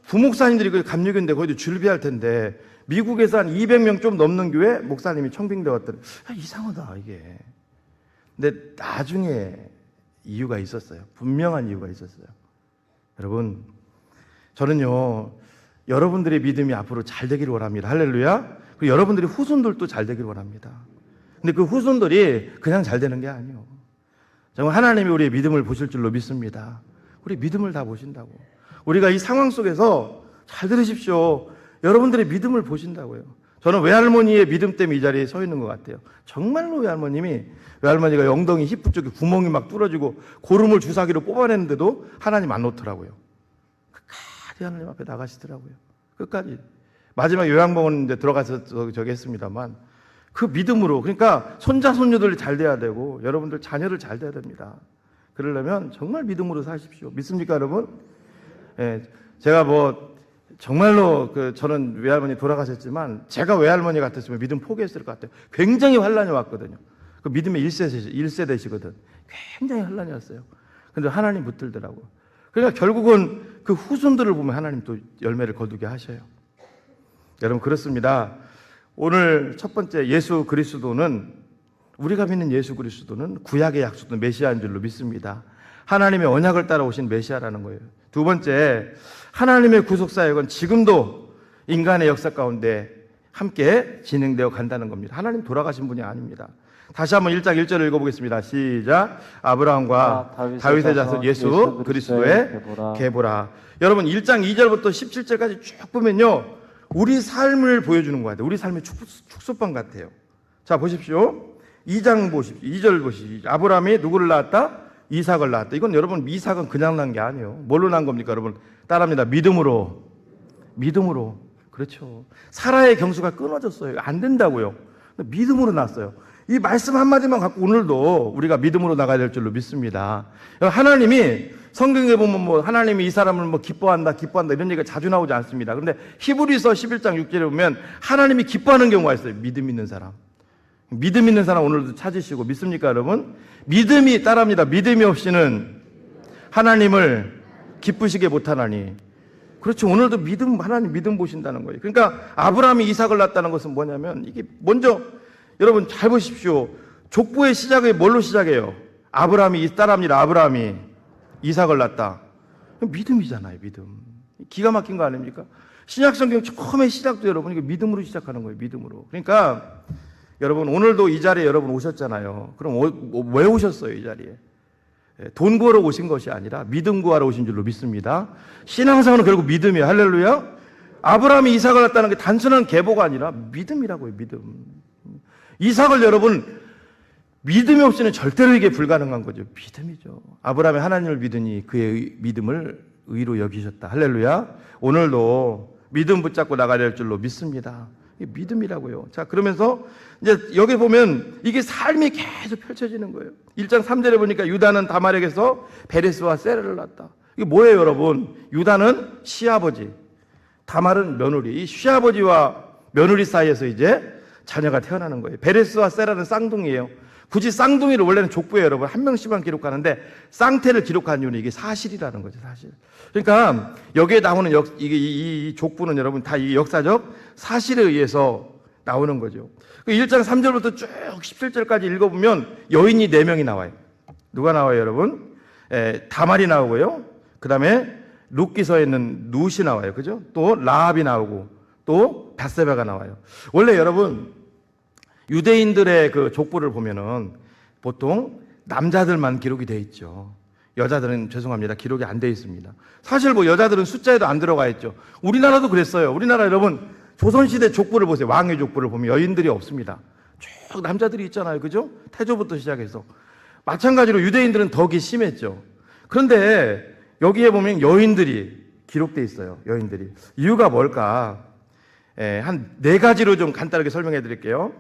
부목사님들이 감리교인데 거기도 줄비할 텐데 미국에서 한 200명 좀 넘는 교회 목사님이 청빙대 왔더니 이상하다 이게. 근데 나중에 이유가 있었어요. 분명한 이유가 있었어요. 여러분, 저는요 여러분들의 믿음이 앞으로 잘 되기를 원합니다. 할렐루야. 그리고 여러분들의 후손들도 잘 되기를 원합니다. 근데 그 후손들이 그냥 잘 되는 게 아니에요. 정말 하나님이 우리의 믿음을 보실 줄로 믿습니다. 우리 믿음을 다 보신다고. 우리가 이 상황 속에서 잘 들으십시오. 여러분들의 믿음을 보신다고요. 저는 외할머니의 믿음 때문에 이 자리에 서 있는 것 같아요. 정말로 외할머니가 엉덩이 힙 쪽에 구멍이 막 뚫어지고 고름을 주사기로 뽑아냈는데도 하나님 안 놓더라고요. 끝까지 하나님 앞에 나가시더라고요. 끝까지. 마지막 요양병원 이제 들어가서 저기 했습니다만 그 믿음으로, 그러니까 손자 손녀들이 잘 돼야 되고 여러분들 자녀들 잘 돼야 됩니다. 그러려면 정말 믿음으로 사십시오. 믿습니까, 여러분? 예, 제가 정말로 저는 외할머니 돌아가셨지만 제가 외할머니 같았으면 믿음 포기했을 것 같아요. 굉장히 환란이 왔거든요. 그 믿음의 1세대시거든. 굉장히 환란이 왔어요. 근데 하나님 붙들더라고. 그러니까 결국은 그 후손들을 보면 하나님 또 열매를 거두게 하셔요. 여러분, 그렇습니다. 오늘 첫 번째 예수 그리스도는, 우리가 믿는 예수 그리스도는 구약의 약속된 메시아인 줄로 믿습니다. 하나님의 언약을 따라오신 메시아라는 거예요. 두 번째, 하나님의 구속사역은 지금도 인간의 역사 가운데 함께 진행되어 간다는 겁니다. 하나님 돌아가신 분이 아닙니다. 다시 한번 1장 1절을 읽어보겠습니다. 시작. 아브라함과 다윗의 자손 예수 그리스도의 계보라. 여러분 1장 2절부터 17절까지 쭉 보면요, 우리 삶을 보여주는 것 같아요. 우리 삶의 축소판 같아요. 자, 보십시오. 2장 보십시오. 2절 보십시오. 아브라함이 누구를 낳았다? 이삭을 낳았다. 이건 여러분, 이삭은 그냥 난 게 아니에요. 뭘로 난 겁니까, 여러분? 따라합니다. 믿음으로. 그렇죠. 사라의 경수가 끊어졌어요. 안 된다고요. 믿음으로 났어요. 이 말씀 한마디만 갖고 오늘도 우리가 믿음으로 나가야 될 줄로 믿습니다. 하나님이 성경에 보면 하나님이 이 사람을 기뻐한다 이런 얘기가 자주 나오지 않습니다. 그런데 히브리서 11장 6절에 보면 하나님이 기뻐하는 경우가 있어요. 믿음 있는 사람 오늘도 찾으시고. 믿습니까, 여러분? 믿음이 따라합니다. 믿음이 없이는 하나님을 기쁘시게 못하나니. 그렇죠. 오늘도 하나님 믿음 보신다는 거예요. 그러니까 아브라함이 이삭을 낳았다는 것은 뭐냐면, 이게 먼저 여러분 잘 보십시오. 족보의 시작이 뭘로 시작해요? 따라합니다. 아브라함이 이삭을 낳았다. 믿음이잖아요, 믿음. 기가 막힌 거 아닙니까? 신약성경 처음에 시작도 여러분, 이거 믿음으로 시작하는 거예요, 믿음으로. 그러니까 여러분, 오늘도 이 자리에 여러분 오셨잖아요. 그럼 왜 오셨어요, 이 자리에? 돈 구하러 오신 것이 아니라 믿음 구하러 오신 줄로 믿습니다. 신앙생활은 결국 믿음이에요. 할렐루야. 아브라함이 이삭을 낳았다는 게 단순한 계보가 아니라 믿음이라고요, 믿음. 이삭을 여러분 믿음이 없이는 절대로 이게 불가능한 거죠. 믿음이죠. 아브라함이 하나님을 믿으니 그의 믿음을 의로 여기셨다. 할렐루야. 오늘도 믿음 붙잡고 나가야 될 줄로 믿습니다. 이게 믿음이라고요. 자, 그러면서 이제 여기 보면 이게 삶이 계속 펼쳐지는 거예요. 1장 3절에 보니까 유다는 다말에게서 베레스와 세라를 낳았다. 이게 뭐예요, 여러분? 유다는 시아버지, 다말은 며느리. 이 시아버지와 며느리 사이에서 이제 자녀가 태어나는 거예요. 베레스와 세라는 쌍둥이에요. 굳이 쌍둥이를 원래는 족부예요, 여러분. 한 명씩만 기록하는데 쌍태를 기록한 이유는 이게 사실이라는 거죠, 사실. 그러니까 여기에 나오는 이 족부는 여러분 다 이 역사적 사실에 의해서 나오는 거죠. 1장 3절부터 쭉 17절까지 읽어보면 여인이 4명이 나와요. 누가 나와요, 여러분? 다말이 나오고요. 그 다음에 룻기서에 있는 룻이 나와요. 그죠? 또 라합이 나오고 또 밧세바가 나와요. 원래 여러분 유대인들의 그 족보를 보면은 보통 남자들만 기록이 돼 있죠. 여자들은 죄송합니다. 기록이 안 돼 있습니다. 사실 뭐 여자들은 숫자에도 안 들어가 있죠. 우리나라도 그랬어요. 우리나라 여러분 조선시대 족보를 보세요. 왕의 족보를 보면 여인들이 없습니다. 쭉 남자들이 있잖아요. 그죠? 태조부터 시작해서. 마찬가지로 유대인들은 덕이 심했죠. 그런데 여기에 보면 여인들이 기록돼 있어요. 여인들이. 이유가 뭘까? 한 4가지로 좀 간단하게 설명해 드릴게요.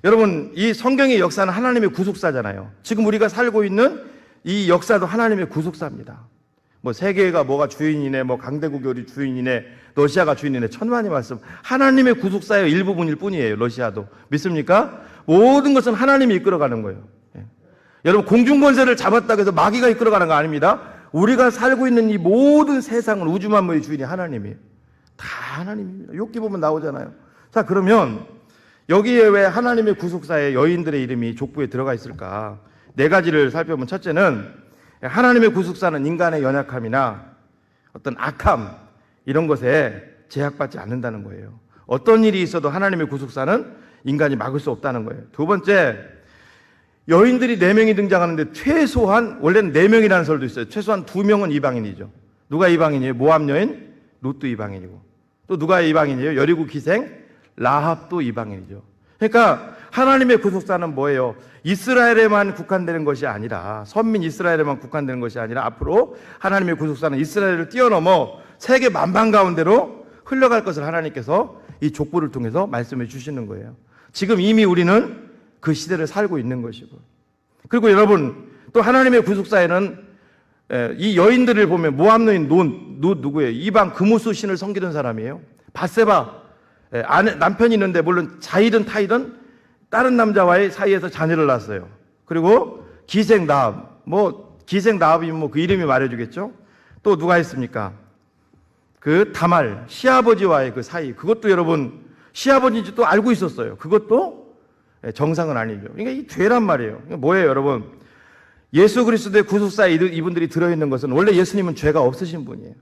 여러분, 이 성경의 역사는 하나님의 구속사잖아요. 지금 우리가 살고 있는 이 역사도 하나님의 구속사입니다. 뭐 세계가 뭐가 주인이네, 뭐 강대국이 주인이네, 러시아가 주인이네, 천만의 말씀. 하나님의 구속사의 일부분일 뿐이에요. 러시아도. 믿습니까? 모든 것은 하나님이 이끌어가는 거예요. 여러분, 공중권세를 잡았다고 해서 마귀가 이끌어가는 거 아닙니다. 우리가 살고 있는 이 모든 세상은 우주 만물의 주인이 하나님이에요. 다 하나님입니다. 욥기 보면 나오잖아요. 자, 그러면 여기에 왜 하나님의 구속사에 여인들의 이름이 족부에 들어가 있을까? 4가지를 살펴보면, 첫째는 하나님의 구속사는 인간의 연약함이나 어떤 악함 이런 것에 제약받지 않는다는 거예요. 어떤 일이 있어도 하나님의 구속사는 인간이 막을 수 없다는 거예요. 2번째, 여인들이 4명이 등장하는데 최소한, 원래는 4명이라는 설도 있어요. 최소한 2명은 이방인이죠. 누가 이방인이에요? 모압 여인, 룻도 이방인이고. 또 누가 이방인이에요? 여리고 기생, 라합도 이방인이죠. 그러니까 하나님의 구속사는 뭐예요? 이스라엘에만 국한되는 것이 아니라, 선민 이스라엘에만 국한되는 것이 아니라 앞으로 하나님의 구속사는 이스라엘을 뛰어넘어 세계 만방 가운데로 흘러갈 것을 하나님께서 이 족보를 통해서 말씀해 주시는 거예요. 지금 이미 우리는 그 시대를 살고 있는 것이고. 그리고 여러분, 또 하나님의 구속사에는 이 여인들을 보면 모압 여인 룻 누구예요? 이방 그무스 신을 섬기던 사람이에요. 밧세바, 남편이 있는데 물론 자이든 타이든 다른 남자와의 사이에서 자녀를 낳았어요. 그리고 기생 나합, 기생 나합이면 그 이름이 말해주겠죠. 또 누가 있습니까? 그 다말, 시아버지와의 그 사이, 그것도 여러분 시아버지인지 또 알고 있었어요. 그것도 정상은 아니죠. 그러니까 이 죄란 말이에요. 그러니까 뭐예요, 여러분? 예수 그리스도의 구속사에 이분들이 들어있는 것은, 원래 예수님은 죄가 없으신 분이에요.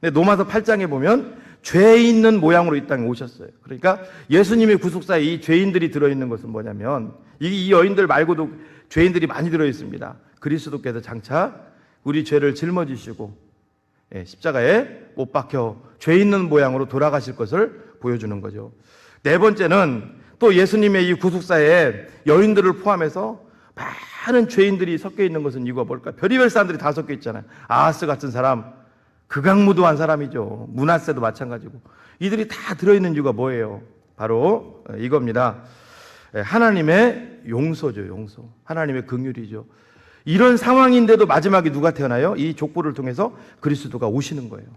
근데 로마서 8장에 보면 죄 있는 모양으로 이 땅에 오셨어요. 그러니까 예수님의 구속사에 이 죄인들이 들어있는 것은 뭐냐면, 이 여인들 말고도 죄인들이 많이 들어있습니다. 그리스도께서 장차 우리 죄를 짊어지시고 십자가에 못 박혀 죄 있는 모양으로 돌아가실 것을 보여주는 거죠. 4번째는 또 예수님의 이 구속사에 여인들을 포함해서 많은 죄인들이 섞여 있는 것은 이유가 뭘까? 별의별 사람들이 다 섞여 있잖아요. 아하스 같은 사람, 극악무도한 사람이죠. 므낫세도 마찬가지고. 이들이 다 들어있는 이유가 뭐예요? 바로 이겁니다. 하나님의 용서죠, 용서. 하나님의 긍휼이죠. 이런 상황인데도 마지막에 누가 태어나요? 이 족보를 통해서 그리스도가 오시는 거예요.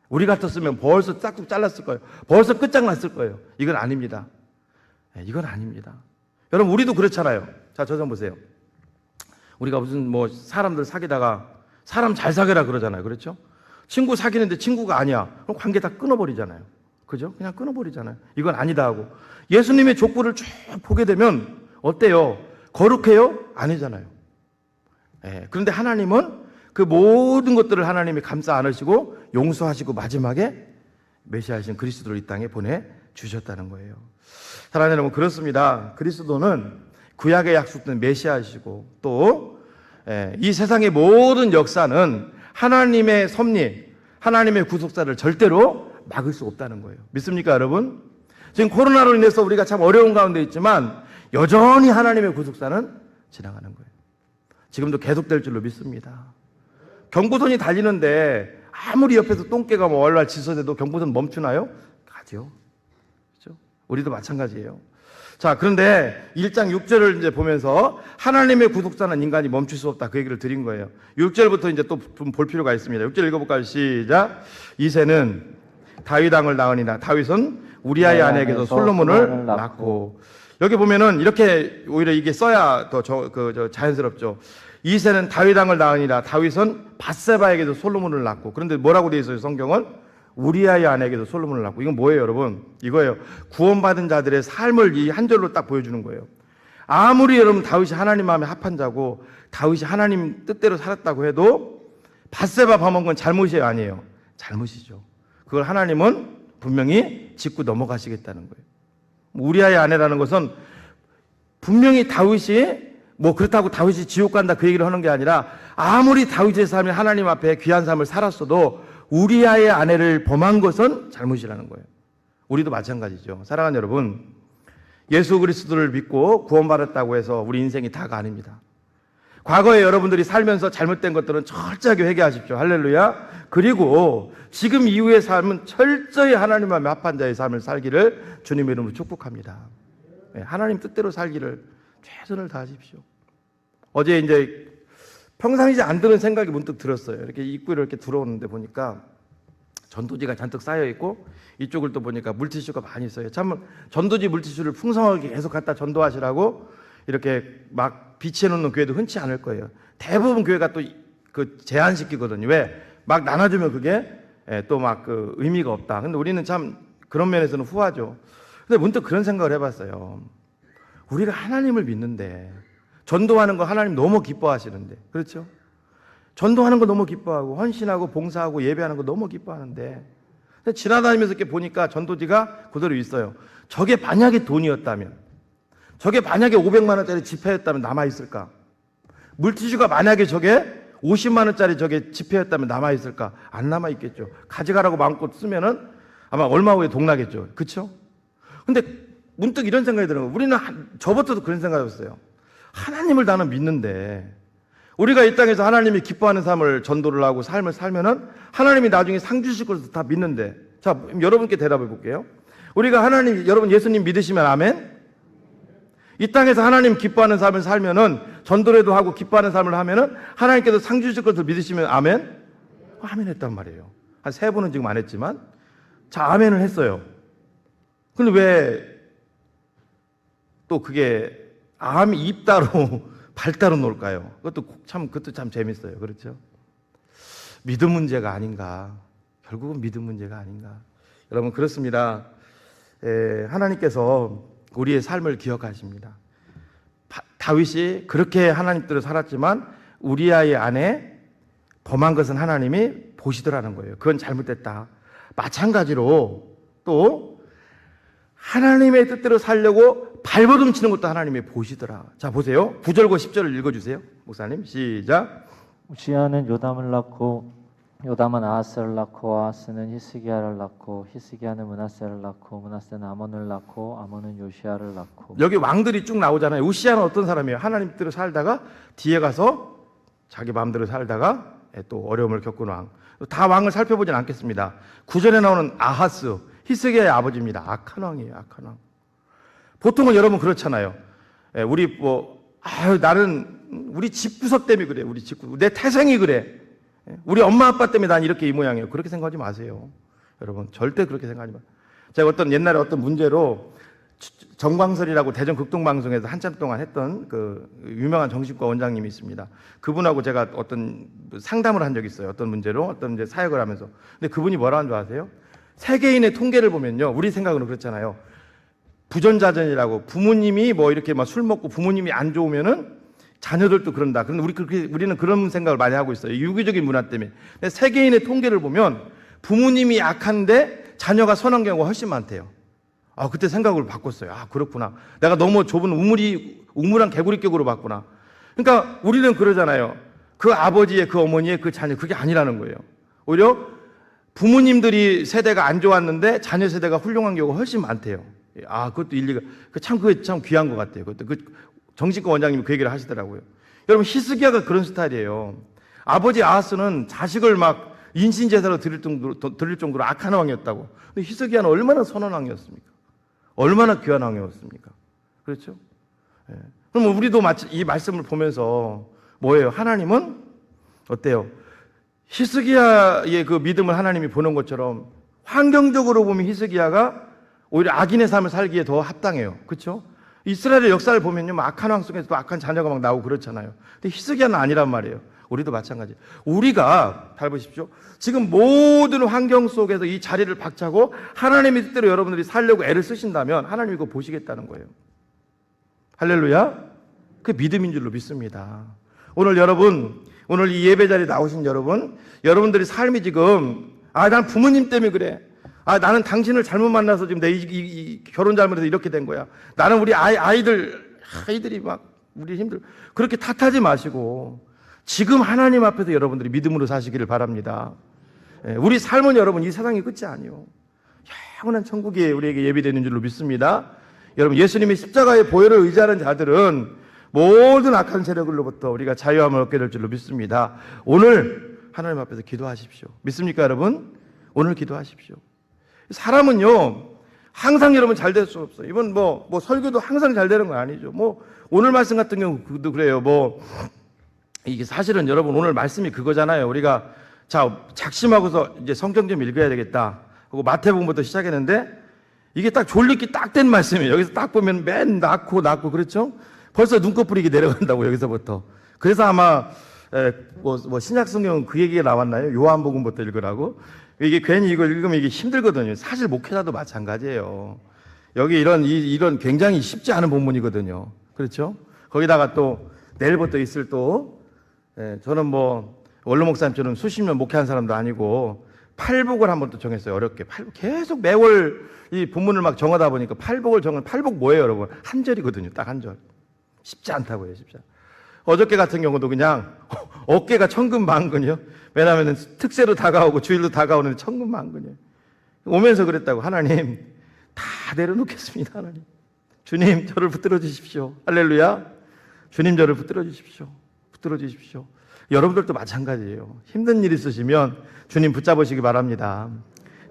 우리 같았으면 벌써 싹둑 잘랐을 거예요. 벌써 끝장났을 거예요. 이건 아닙니다. 이건 아닙니다. 여러분, 우리도 그렇잖아요. 자, 저 좀 보세요. 우리가 무슨 사람들 사귀다가 사람 잘 사귀라 그러잖아요. 그렇죠? 친구 사귀는데 친구가 아니야. 그럼 관계 다 끊어버리잖아요. 그죠? 그냥 끊어버리잖아요. 이건 아니다 하고. 예수님의 족보를 쭉 보게 되면 어때요? 거룩해요? 아니잖아요. 그런데 하나님은 그 모든 것들을 하나님이 감싸 안으시고 용서하시고 마지막에 메시아이신 그리스도를 이 땅에 보내주셨다는 거예요. 사랑하는 여러분, 그렇습니다. 그리스도는 구약에 약속된 메시아이시고 또 이 세상의 모든 역사는 하나님의 섭리, 하나님의 구속사를 절대로 막을 수 없다는 거예요. 믿습니까, 여러분? 지금 코로나로 인해서 우리가 참 어려운 가운데 있지만 여전히 하나님의 구속사는 지나가는 거예요. 지금도 계속될 줄로 믿습니다. 경부선이 달리는데 아무리 옆에서 똥개가 뭐 월날 지서대도 경부선 멈추나요? 가죠. 그렇죠? 우리도 마찬가지예요. 자, 그런데 1장 6절을 이제 보면서 하나님의 구속사는 인간이 멈출 수 없다. 그 얘기를 드린 거예요. 6절부터 이제 또 볼 필요가 있습니다. 6절 읽어볼까요? 시작. 이새는 다윗 왕을 낳으니라. 다윗은 우리아의 아내에게서 솔로몬을 낳고. 여기 보면은 이렇게 오히려 이게 써야 더 자연스럽죠. 이새는 다윗 왕을 낳으니라. 다윗은 밧세바에게도 솔로몬을 낳고. 그런데 뭐라고 되어 있어요? 성경은 우리아의 아내에게도 솔로몬을 낳고. 이건 뭐예요, 여러분? 이거예요. 구원받은 자들의 삶을 이 한 절로 딱 보여주는 거예요. 아무리 여러분 다윗이 하나님 마음에 합한 자고 다윗이 하나님 뜻대로 살았다고 해도 밧세바 범한 건 잘못이에요, 아니에요? 잘못이죠. 그걸 하나님은 분명히 짚고 넘어가시겠다는 거예요. 우리아의 아내라는 것은 분명히 다윗이 뭐 그렇다고 다윗이 지옥 간다 그 얘기를 하는 게 아니라 아무리 다윗의 삶이 하나님 앞에 귀한 삶을 살았어도 우리아의 아내를 범한 것은 잘못이라는 거예요. 우리도 마찬가지죠. 사랑하는 여러분, 예수 그리스도를 믿고 구원받았다고 해서 우리 인생이 다가 아닙니다. 과거에 여러분들이 살면서 잘못된 것들은 철저하게 회개하십시오. 할렐루야. 그리고 지금 이후의 삶은 철저히 하나님 마음에 합한 자의 삶을 살기를 주님의 이름으로 축복합니다. 하나님 뜻대로 살기를 최선을 다하십시오. 어제 이제 평상시에 안 드는 생각이 문득 들었어요. 이렇게 입구를 이렇게 들어오는데 보니까 전도지가 잔뜩 쌓여 있고 이쪽을 또 보니까 물티슈가 많이 있어요. 참 전도지 물티슈를 풍성하게 계속 갖다 전도하시라고 이렇게 막 비치해 놓는 교회도 흔치 않을 거예요. 대부분 교회가 또 그 제한시키거든요. 왜? 막 나눠주면 그게 또 막 그 의미가 없다. 근데 우리는 참 그런 면에서는 후하죠. 근데 문득 그런 생각을 해봤어요. 우리가 하나님을 믿는데 전도하는 거 하나님 너무 기뻐하시는데, 그렇죠? 전도하는 거 너무 기뻐하고 헌신하고 봉사하고 예배하는 거 너무 기뻐하는데, 근데 지나다니면서 이렇게 보니까 전도지가 그대로 있어요. 저게 만약에 돈이었다면, 저게 만약에 500만 원짜리 지폐였다면 남아있을까? 물티슈가 만약에 저게 50만 원짜리 저게 지폐였다면 남아있을까? 안 남아있겠죠. 가져가라고 마음껏 쓰면은 아마 얼마 후에 동나겠죠. 그렇죠? 근데 문득 이런 생각이 들어요. 우리는 저부터도 그런 생각이 들었어요. 하나님을 나는 믿는데 우리가 이 땅에서 하나님이 기뻐하는 삶을 전도를 하고 삶을 살면은 하나님이 나중에 상 주실 것을 다 믿는데, 자, 여러분께 대답해 볼게요. 우리가 하나님, 여러분 예수님 믿으시면 아멘? 이 땅에서 하나님 기뻐하는 삶을 살면은 전도라도 하고 기뻐하는 삶을 하면은 하나님께서 상 주실 것을 믿으시면 아멘? 아멘 했단 말이에요. 한 3분은 지금 안 했지만, 자, 아멘을 했어요. 근데 왜 또 그게 암이 입 따로 발 따로 놀까요? 그것도 참 재밌어요. 그렇죠? 믿음 문제가 아닌가. 결국은 믿음 문제가 아닌가. 여러분, 그렇습니다. 하나님께서 우리의 삶을 기억하십니다. 다윗이 그렇게 하나님 뜻대로 살았지만 우리아의 아내 범한 것은 하나님이 보시더라는 거예요. 그건 잘못됐다. 마찬가지로 또 하나님의 뜻대로 살려고 발버둥 치는 것도 하나님이 보시더라. 자, 보세요. 9절과 10절을 읽어주세요. 목사님 시작. 우시아는 요담을 낳고 요담은 아하스를 낳고 아하스는 히스기야를 낳고 히스기야는 므낫세를 낳고 므낫세는 아몬을 낳고 아몬은 요시야를 낳고. 여기 왕들이 쭉 나오잖아요. 우시아는 어떤 사람이에요? 하나님 뜻대로 살다가 뒤에 가서 자기 마음대로 살다가 또 어려움을 겪은 왕. 다 왕을 살펴보진 않겠습니다. 9절에 나오는 아하스, 히스기야의 아버지입니다. 악한 왕이에요. 악한 왕. 보통은 여러분 그렇잖아요. 우리 나는 우리 집구석 때문에 그래. 우리 집구석. 내 태생이 그래. 우리 엄마 아빠 때문에 난 이렇게 이 모양이에요. 그렇게 생각하지 마세요. 여러분 절대 그렇게 생각하지 마세요. 제가 옛날에 어떤 문제로 정광설이라고 대전 극동방송에서 한참 동안 했던 그 유명한 정신과 원장님이 있습니다. 그분하고 제가 어떤 상담을 한 적이 있어요. 어떤 문제로 어떤 이제 사역을 하면서. 근데 그분이 뭐라는 줄 아세요? 세계인의 통계를 보면요, 우리 생각으로 그렇잖아요. 부전자전이라고 부모님이 뭐 이렇게 막 술 먹고 부모님이 안 좋으면은 자녀들도 그런다. 그런데 우리는 그런 생각을 많이 하고 있어요. 유교적인 문화 때문에. 근데 세계인의 통계를 보면 부모님이 약한데 자녀가 선한 경우가 훨씬 많대요. 그때 생각을 바꿨어요. 그렇구나. 내가 너무 좁은 우물한 개구리격으로 봤구나. 그러니까 우리는 그러잖아요. 그 아버지의 그 어머니의 그 자녀, 그게 아니라는 거예요. 오히려 부모님들이 세대가 안 좋았는데 자녀 세대가 훌륭한 경우가 훨씬 많대요. 그것도 일리가, 그게 참 귀한 것 같아요. 정신과 원장님이 그 얘기를 하시더라고요. 여러분, 히스기야가 그런 스타일이에요. 아버지 아하스는 자식을 막 인신제사로 드릴 정도로 악한 왕이었다고. 근데 히스기야는 얼마나 선한 왕이었습니까? 얼마나 귀한 왕이었습니까? 그렇죠? 예. 그럼 우리도 마치 이 말씀을 보면서 뭐예요? 하나님은 어때요? 히스기야의 그 믿음을 하나님이 보는 것처럼 환경적으로 보면 히스기야가 오히려 악인의 삶을 살기에 더 합당해요. 그렇죠? 이스라엘의 역사를 보면요, 악한 왕 속에서도 악한 자녀가 막 나오고 그렇잖아요. 근데 히스기야는 아니란 말이에요. 우리도 마찬가지. 우리가 잘 보십시오. 지금 모든 환경 속에서 이 자리를 박차고 하나님의 뜻대로 여러분들이 살려고 애를 쓰신다면 하나님이 그거 보시겠다는 거예요. 할렐루야. 그게 믿음인 줄로 믿습니다. 오늘 여러분, 오늘 이 예배 자리에 나오신 여러분, 여러분들이 삶이 지금 난 부모님 때문에 그래. 나는 당신을 잘못 만나서 지금 내 이 결혼 잘못해서 이렇게 된 거야. 나는 우리 아이들이 막 우리 힘들. 그렇게 탓하지 마시고 지금 하나님 앞에서 여러분들이 믿음으로 사시기를 바랍니다. 우리 삶은 여러분 이 세상이 끝이 아니요. 영원한 천국이 우리에게 예비되는 줄로 믿습니다. 여러분, 예수님의 십자가의 보혈을 의지하는 자들은 모든 악한 세력으로부터 우리가 자유함을 얻게 될 줄로 믿습니다. 오늘 하나님 앞에서 기도하십시오. 믿습니까, 여러분? 오늘 기도하십시오. 사람은요, 항상 여러분 잘 될 수 없어요. 이번 뭐 설교도 항상 잘 되는 건 아니죠. 오늘 말씀 같은 경우도 그래요. 이게 사실은 여러분 오늘 말씀이 그거잖아요. 우리가 작심하고서 이제 성경 좀 읽어야 되겠다 하고 마태복음부터 시작했는데 이게 딱 졸리기 딱 된 말씀이에요. 여기서 딱 보면 맨 낳고 그렇죠? 벌써 눈꺼풀이 내려간다고 여기서부터. 그래서 아마 신약 성경은 그 얘기가 나왔나요? 요한복음부터 읽으라고. 이게 괜히 이거 읽으면 이게 힘들거든요. 사실 목회자도 마찬가지예요. 여기 이런 굉장히 쉽지 않은 본문이거든요. 그렇죠? 거기다가 또 내일부터 있을 저는 원로 목사님처럼 수십 년 목회한 사람도 아니고 팔복을 한번 또 정했어요. 어렵게 계속 매월 이 본문을 막 정하다 보니까 팔복 뭐예요, 여러분? 한 절이거든요. 딱 한 절. 쉽지 않다고요, 쉽지 않. 어저께 같은 경우도 그냥 어깨가 천근만근이요. 왜냐하면 특세로 다가오고 주일로 다가오는데 천근만근이에요. 오면서 그랬다고. 하나님 다 내려놓겠습니다. 하나님, 주님 저를 붙들어 주십시오. 할렐루야. 주님 저를 붙들어 주십시오. 붙들어 주십시오. 여러분들도 마찬가지예요. 힘든 일 있으시면 주님 붙잡으시기 바랍니다.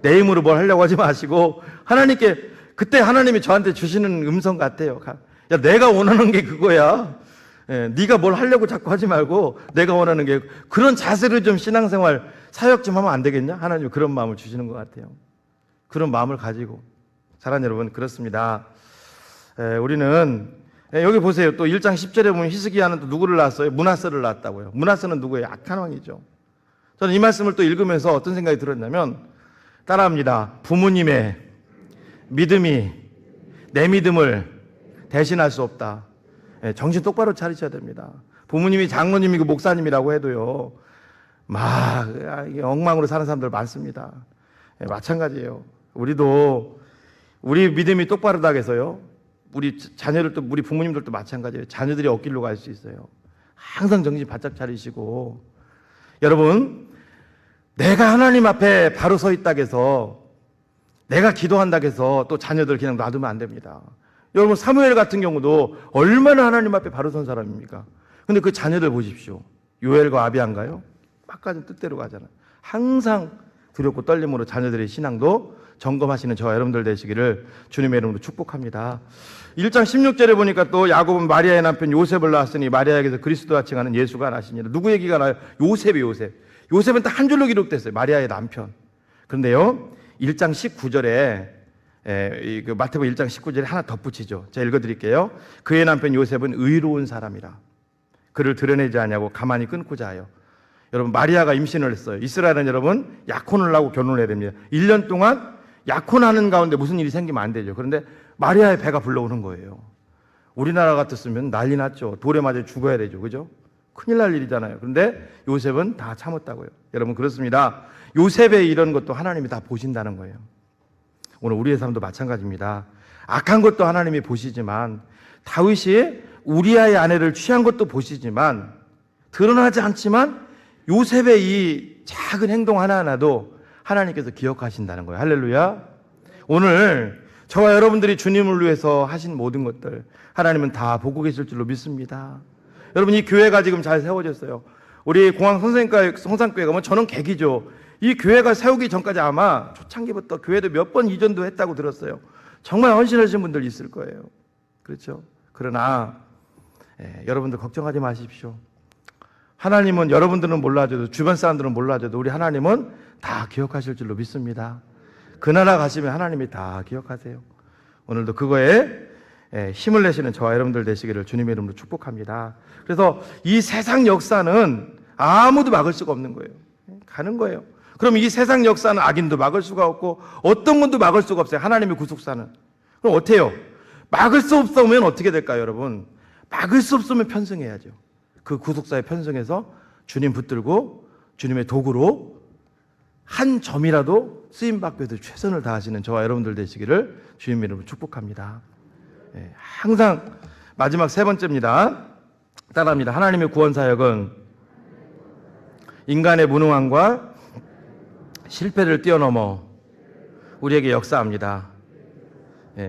내 힘으로 뭘 하려고 하지 마시고 하나님께, 그때 하나님이 저한테 주시는 음성 같아요. 야, 내가 원하는 게 그거야. 네가 뭘 하려고 자꾸 하지 말고 내가 원하는 게, 그런 자세로 좀 신앙생활 사역 좀 하면 안 되겠냐? 하나님 그런 마음을 주시는 것 같아요. 그런 마음을 가지고. 사랑하는 여러분, 그렇습니다. 우리는 여기 보세요. 또 1장 10절에 보면 히스기야는 또 누구를 낳았어요? 므낫세를 낳았다고요. 므낫세는 누구예요? 악한 왕이죠. 저는 이 말씀을 또 읽으면서 어떤 생각이 들었냐면, 따라합니다. 부모님의 믿음이 내 믿음을 대신할 수 없다. 정신 똑바로 차리셔야 됩니다. 부모님이 장로님이고 목사님이라고 해도요, 이게 엉망으로 사는 사람들 많습니다. 마찬가지예요. 우리도 우리 믿음이 똑바르다 해서요, 우리 자녀들도, 우리 부모님들도 마찬가지예요. 자녀들이 엇길로 갈 수 있어요. 항상 정신 바짝 차리시고. 여러분, 내가 하나님 앞에 바로 서 있다 해서, 내가 기도한다 해서 또 자녀들 그냥 놔두면 안 됩니다. 여러분, 사무엘 같은 경우도 얼마나 하나님 앞에 바로 선 사람입니까? 근데 그 자녀들 보십시오. 요엘과 아비안가요? 막가진 뜻대로 가잖아요. 항상 두렵고 떨림으로 자녀들의 신앙도 점검하시는 저와 여러분들 되시기를 주님의 이름으로 축복합니다. 1장 16절에 보니까 또 야곱은 마리아의 남편 요셉을 낳았으니 마리아에게서 그리스도와 칭하는 예수가 나시니라. 누구 얘기가 나요? 요셉은 딱 한 줄로 기록됐어요. 마리아의 남편. 그런데요, 1장 19절에 마태복음 1장 19절에 하나 덧붙이죠. 제가 읽어드릴게요. 그의 남편 요셉은 의로운 사람이라 그를 드러내지 않냐고 가만히 끊고자 하여. 여러분, 마리아가 임신을 했어요. 이스라엘은 여러분 약혼을 하고 결혼을 해야 됩니다. 1년 동안 약혼하는 가운데 무슨 일이 생기면 안 되죠. 그런데 마리아의 배가 불러오는 거예요. 우리나라 같았으면 난리 났죠. 돌에 맞아 죽어야 되죠. 그죠? 큰일 날 일이잖아요. 그런데 요셉은 다 참았다고요. 여러분, 그렇습니다. 요셉의 이런 것도 하나님이 다 보신다는 거예요. 오늘 우리의 삶도 마찬가지입니다. 악한 것도 하나님이 보시지만, 다윗이 우리아의 아내를 취한 것도 보시지만, 드러나지 않지만 요셉의 이 작은 행동 하나하나도 하나님께서 기억하신다는 거예요. 할렐루야. 오늘 저와 여러분들이 주님을 위해서 하신 모든 것들 하나님은 다 보고 계실 줄로 믿습니다. 여러분, 이 교회가 지금 잘 세워졌어요. 우리 공항 성산교회 가면 저는 계기죠. 이 교회가 세우기 전까지 아마 초창기부터 교회도 몇 번 이전도 했다고 들었어요. 정말 헌신하신 분들 있을 거예요. 그렇죠? 그러나 여러분들 걱정하지 마십시오. 하나님은, 여러분들은 몰라줘도, 주변 사람들은 몰라줘도 우리 하나님은 다 기억하실 줄로 믿습니다. 그 나라 가시면 하나님이 다 기억하세요. 오늘도 그거에 힘을 내시는 저와 여러분들 되시기를 주님의 이름으로 축복합니다. 그래서 이 세상 역사는 아무도 막을 수가 없는 거예요. 가는 거예요. 그럼 이 세상 역사는 악인도 막을 수가 없고 어떤 분도 막을 수가 없어요. 하나님의 구속사는. 그럼 어때요? 막을 수 없으면 어떻게 될까요, 여러분? 막을 수 없으면 편승해야죠. 그 구속사에 편승해서 주님 붙들고 주님의 도구로 한 점이라도 쓰임받기 위해서 최선을 다하시는 저와 여러분들 되시기를 주님의 이름으로 축복합니다. 항상 마지막 세 번째입니다. 따라합니다. 하나님의 구원 사역은 인간의 무능함과 실패를 뛰어넘어 우리에게 역사합니다.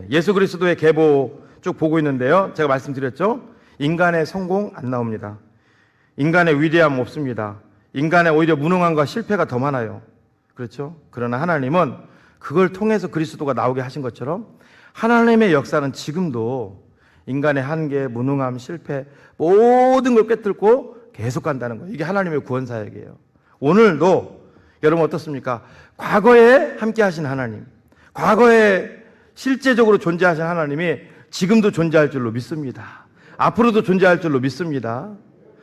예수 그리스도의 계보 쭉 보고 있는데요. 제가 말씀드렸죠. 인간의 성공 안 나옵니다. 인간의 위대함 없습니다. 인간의 오히려 무능함과 실패가 더 많아요. 그렇죠? 그러나 하나님은 그걸 통해서 그리스도가 나오게 하신 것처럼 하나님의 역사는 지금도 인간의 한계, 무능함, 실패 모든 걸 꿰뚫고 계속 간다는 거예요. 이게 하나님의 구원 사역이에요. 오늘도 여러분 어떻습니까? 과거에 함께 하신 하나님, 과거에 실제적으로 존재하신 하나님이 지금도 존재할 줄로 믿습니다. 앞으로도 존재할 줄로 믿습니다.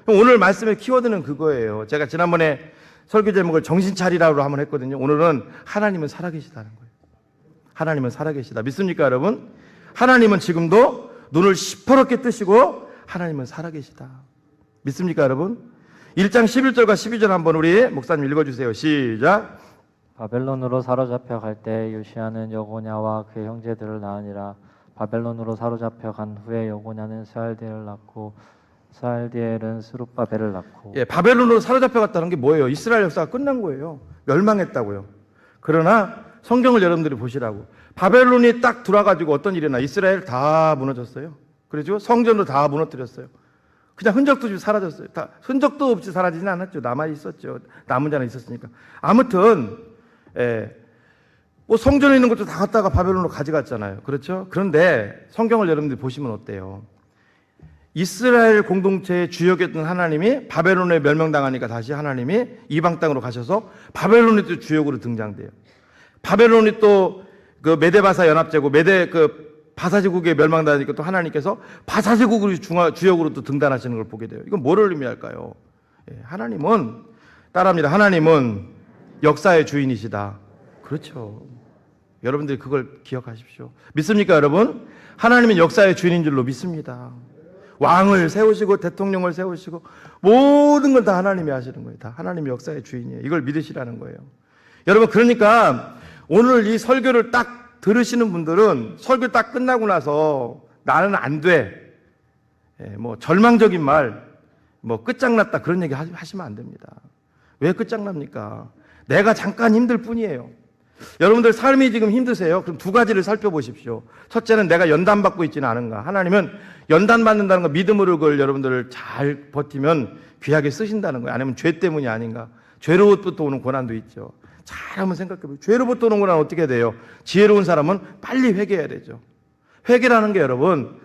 오늘 말씀의 키워드는 그거예요. 제가 지난번에 설교 제목을 정신 차리라고 한번 했거든요. 오늘은 하나님은 살아계시다는 거예요. 하나님은 살아계시다. 믿습니까, 여러분? 하나님은 지금도 눈을 시퍼렇게 뜨시고 하나님은 살아계시다. 믿습니까, 여러분? 1장 11절과 12절 한번 우리 목사님 읽어주세요. 시작. 바벨론으로 사로잡혀 갈 때 요시아는 여고냐와 그의 형제들을 낳으니라. 바벨론으로 사로잡혀 간 후에 여고냐는 스알디엘을 낳고 스알디엘은 스룹바벨을 낳고. 바벨론으로 사로잡혀 갔다는 게 뭐예요? 이스라엘 역사가 끝난 거예요. 멸망했다고요. 그러나 성경을 여러분들이 보시라고. 바벨론이 딱 들어와가지고 어떤 일이 나? 이스라엘 다 무너졌어요. 그렇죠? 성전도 다 무너뜨렸어요. 그냥 흔적도 없이 사라졌어요. 다 흔적도 없이 사라지진 않았죠. 남아 있었죠. 남은 자는 있었으니까. 아무튼 뭐 성전에 있는 것도 다 갖다가 바벨론으로 가져갔잖아요. 그렇죠? 그런데 성경을 여러분들이 보시면 어때요? 이스라엘 공동체의 주역이었던 하나님이 바벨론에 멸망당하니까 다시 하나님이 이방 땅으로 가셔서 바벨론이 또 주역으로 등장돼요. 바벨론이 또 그 메데바사 연합제국, 바사제국에 멸망당하니까 또 하나님께서 바사제국을 주역으로 또 등단하시는 걸 보게 돼요. 이건 뭐를 의미할까요? 하나님은, 따라합니다. 하나님은 역사의 주인이시다. 그렇죠. 여러분들이 그걸 기억하십시오. 믿습니까, 여러분? 하나님은 역사의 주인인 줄로 믿습니다. 왕을 세우시고 대통령을 세우시고 모든 걸 다 하나님이 하시는 거예요. 다 하나님이 역사의 주인이에요. 이걸 믿으시라는 거예요. 여러분, 그러니까 오늘 이 설교를 딱 들으시는 분들은 설교 딱 끝나고 나서 나는 안 돼, 뭐 절망적인 말, 뭐 끝장났다 그런 얘기 하시면 안 됩니다. 왜 끝장납니까? 내가 잠깐 힘들 뿐이에요. 여러분들 삶이 지금 힘드세요? 그럼 두 가지를 살펴보십시오. 첫째는 내가 연단받고 있지는 않은가. 하나님은 연단받는다는 거 믿음으로 그걸 여러분들 잘 버티면 귀하게 쓰신다는 거예요. 아니면 죄 때문이 아닌가. 죄로부터 오는 고난도 있죠. 잘 한번 생각해보세요. 죄로부터 오는 고난은 어떻게 돼요? 지혜로운 사람은 빨리 회개해야 되죠. 회개라는 게 여러분,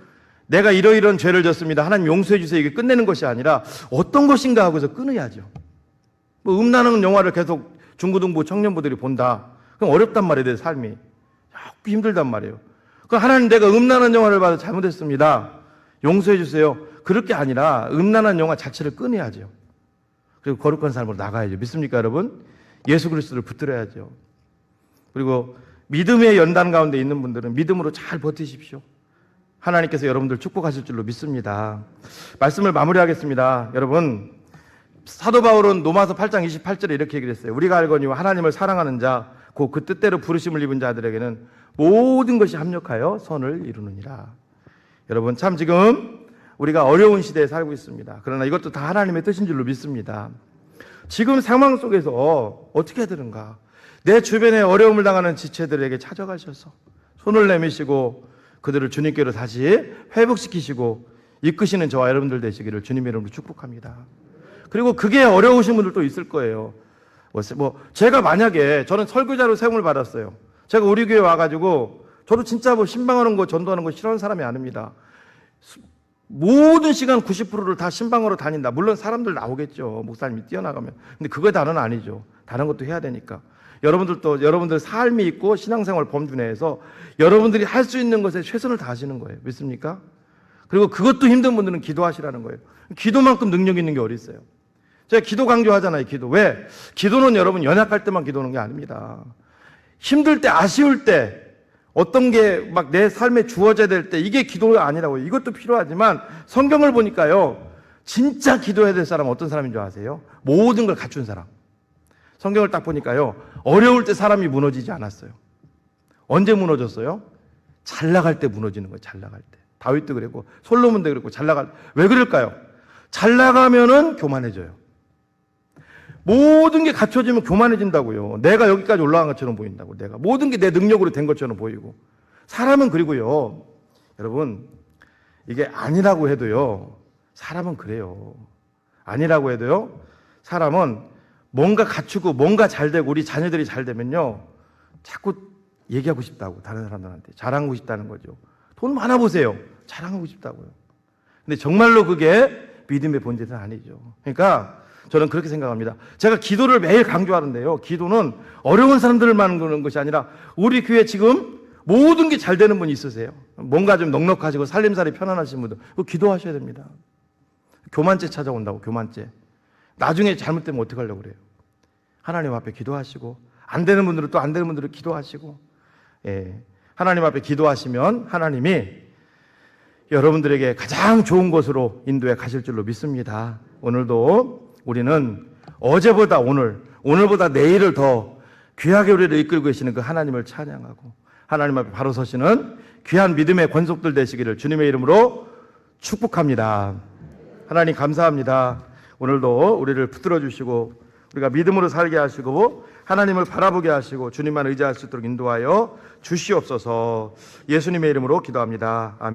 내가 이러이러한 죄를 졌습니다, 하나님 용서해 주세요, 이게 끝내는 것이 아니라 어떤 것인가 하고서 끊어야죠. 뭐 음란한 영화를 계속 중고등부 청년부들이 본다. 그럼 어렵단 말이에요. 내 삶이 자꾸 힘들단 말이에요. 그럼 하나님, 내가 음란한 영화를 봐서 잘못했습니다, 용서해 주세요, 그럴 게 아니라 음란한 영화 자체를 끊어야죠. 그리고 거룩한 삶으로 나가야죠. 믿습니까, 여러분? 예수 그리스도를 붙들어야죠. 그리고 믿음의 연단 가운데 있는 분들은 믿음으로 잘 버티십시오. 하나님께서 여러분들 축복하실 줄로 믿습니다. 말씀을 마무리하겠습니다. 여러분, 사도 바울은 로마서 8장 28절에 이렇게 얘기를 했어요. 우리가 알거니와 하나님을 사랑하는 자, 곧 그 뜻대로 부르심을 입은 자들에게는 모든 것이 합력하여 선을 이루느니라. 여러분, 참 지금 우리가 어려운 시대에 살고 있습니다. 그러나 이것도 다 하나님의 뜻인 줄로 믿습니다. 지금 상황 속에서 어떻게 해야 되는가? 내 주변에 어려움을 당하는 지체들에게 찾아가셔서 손을 내미시고 그들을 주님께로 다시 회복시키시고 이끄시는 저와 여러분들 되시기를 주님의 이름으로 축복합니다. 그리고 그게 어려우신 분들도 있을 거예요. 제가 만약에 저는 설교자로 세움을 받았어요. 제가 우리 교회 와가지고 저도 진짜 신방하는 거 전도하는 거 싫어하는 사람이 아닙니다. 모든 시간 90%를 다 신방으로 다닌다. 물론 사람들 나오겠죠. 목사님이 뛰어나가면. 근데 그거 다는 아니죠. 다른 것도 해야 되니까. 여러분들도 여러분들 삶이 있고 신앙생활 범주 내에서 여러분들이 할 수 있는 것에 최선을 다하시는 거예요. 믿습니까? 그리고 그것도 힘든 분들은 기도하시라는 거예요. 기도만큼 능력 있는 게 어디 있어요? 제가 기도 강조하잖아요. 기도. 왜? 기도는 여러분 연약할 때만 기도하는 게 아닙니다. 힘들 때, 아쉬울 때, 어떤 게 막 내 삶에 주어져야 될 때 이게 기도가 아니라고요. 이것도 필요하지만 성경을 보니까요. 진짜 기도해야 될 사람은 어떤 사람인 줄 아세요? 모든 걸 갖춘 사람. 성경을 딱 보니까요. 어려울 때 사람이 무너지지 않았어요. 언제 무너졌어요? 잘 나갈 때 무너지는 거예요. 잘 나갈 때. 다윗도 그랬고 솔로몬도 그랬고 왜 그럴까요? 잘 나가면은 교만해져요. 모든 게 갖춰지면 교만해진다고요. 내가 여기까지 올라간 것처럼 보인다고. 모든 게 내 능력으로 된 것처럼 보이고. 사람은 그리고요. 여러분 이게 아니라고 해도요. 사람은 그래요. 아니라고 해도요. 사람은 뭔가 갖추고 뭔가 잘 되고 우리 자녀들이 잘 되면요. 자꾸 얘기하고 싶다고 다른 사람들한테 자랑하고 싶다는 거죠. 돈 많아 보세요. 자랑하고 싶다고요. 근데 정말로 그게 믿음의 본질은 아니죠. 그러니까 저는 그렇게 생각합니다. 제가 기도를 매일 강조하는데요. 기도는 어려운 사람들만 그러는 것이 아니라 우리 교회 지금 모든 게 잘 되는 분이 있으세요. 뭔가 좀 넉넉하시고 살림살이 편안하신 분들 그거 기도하셔야 됩니다. 교만죄 찾아온다고 교만죄. 나중에 잘못되면 어떻게 하려고 그래요? 하나님 앞에 기도하시고 안 되는 분들은 또 안 되는 분들은 기도하시고 하나님 앞에 기도하시면 하나님이 여러분들에게 가장 좋은 곳으로 인도해 가실 줄로 믿습니다. 오늘도 우리는 어제보다 오늘보다 내일을 더 귀하게 우리를 이끌고 계시는 그 하나님을 찬양하고 하나님 앞에 바로 서시는 귀한 믿음의 권속들 되시기를 주님의 이름으로 축복합니다. 하나님 감사합니다. 오늘도 우리를 붙들어 주시고 우리가 믿음으로 살게 하시고 하나님을 바라보게 하시고 주님만 의지할 수 있도록 인도하여 주시옵소서. 예수님의 이름으로 기도합니다. 아멘.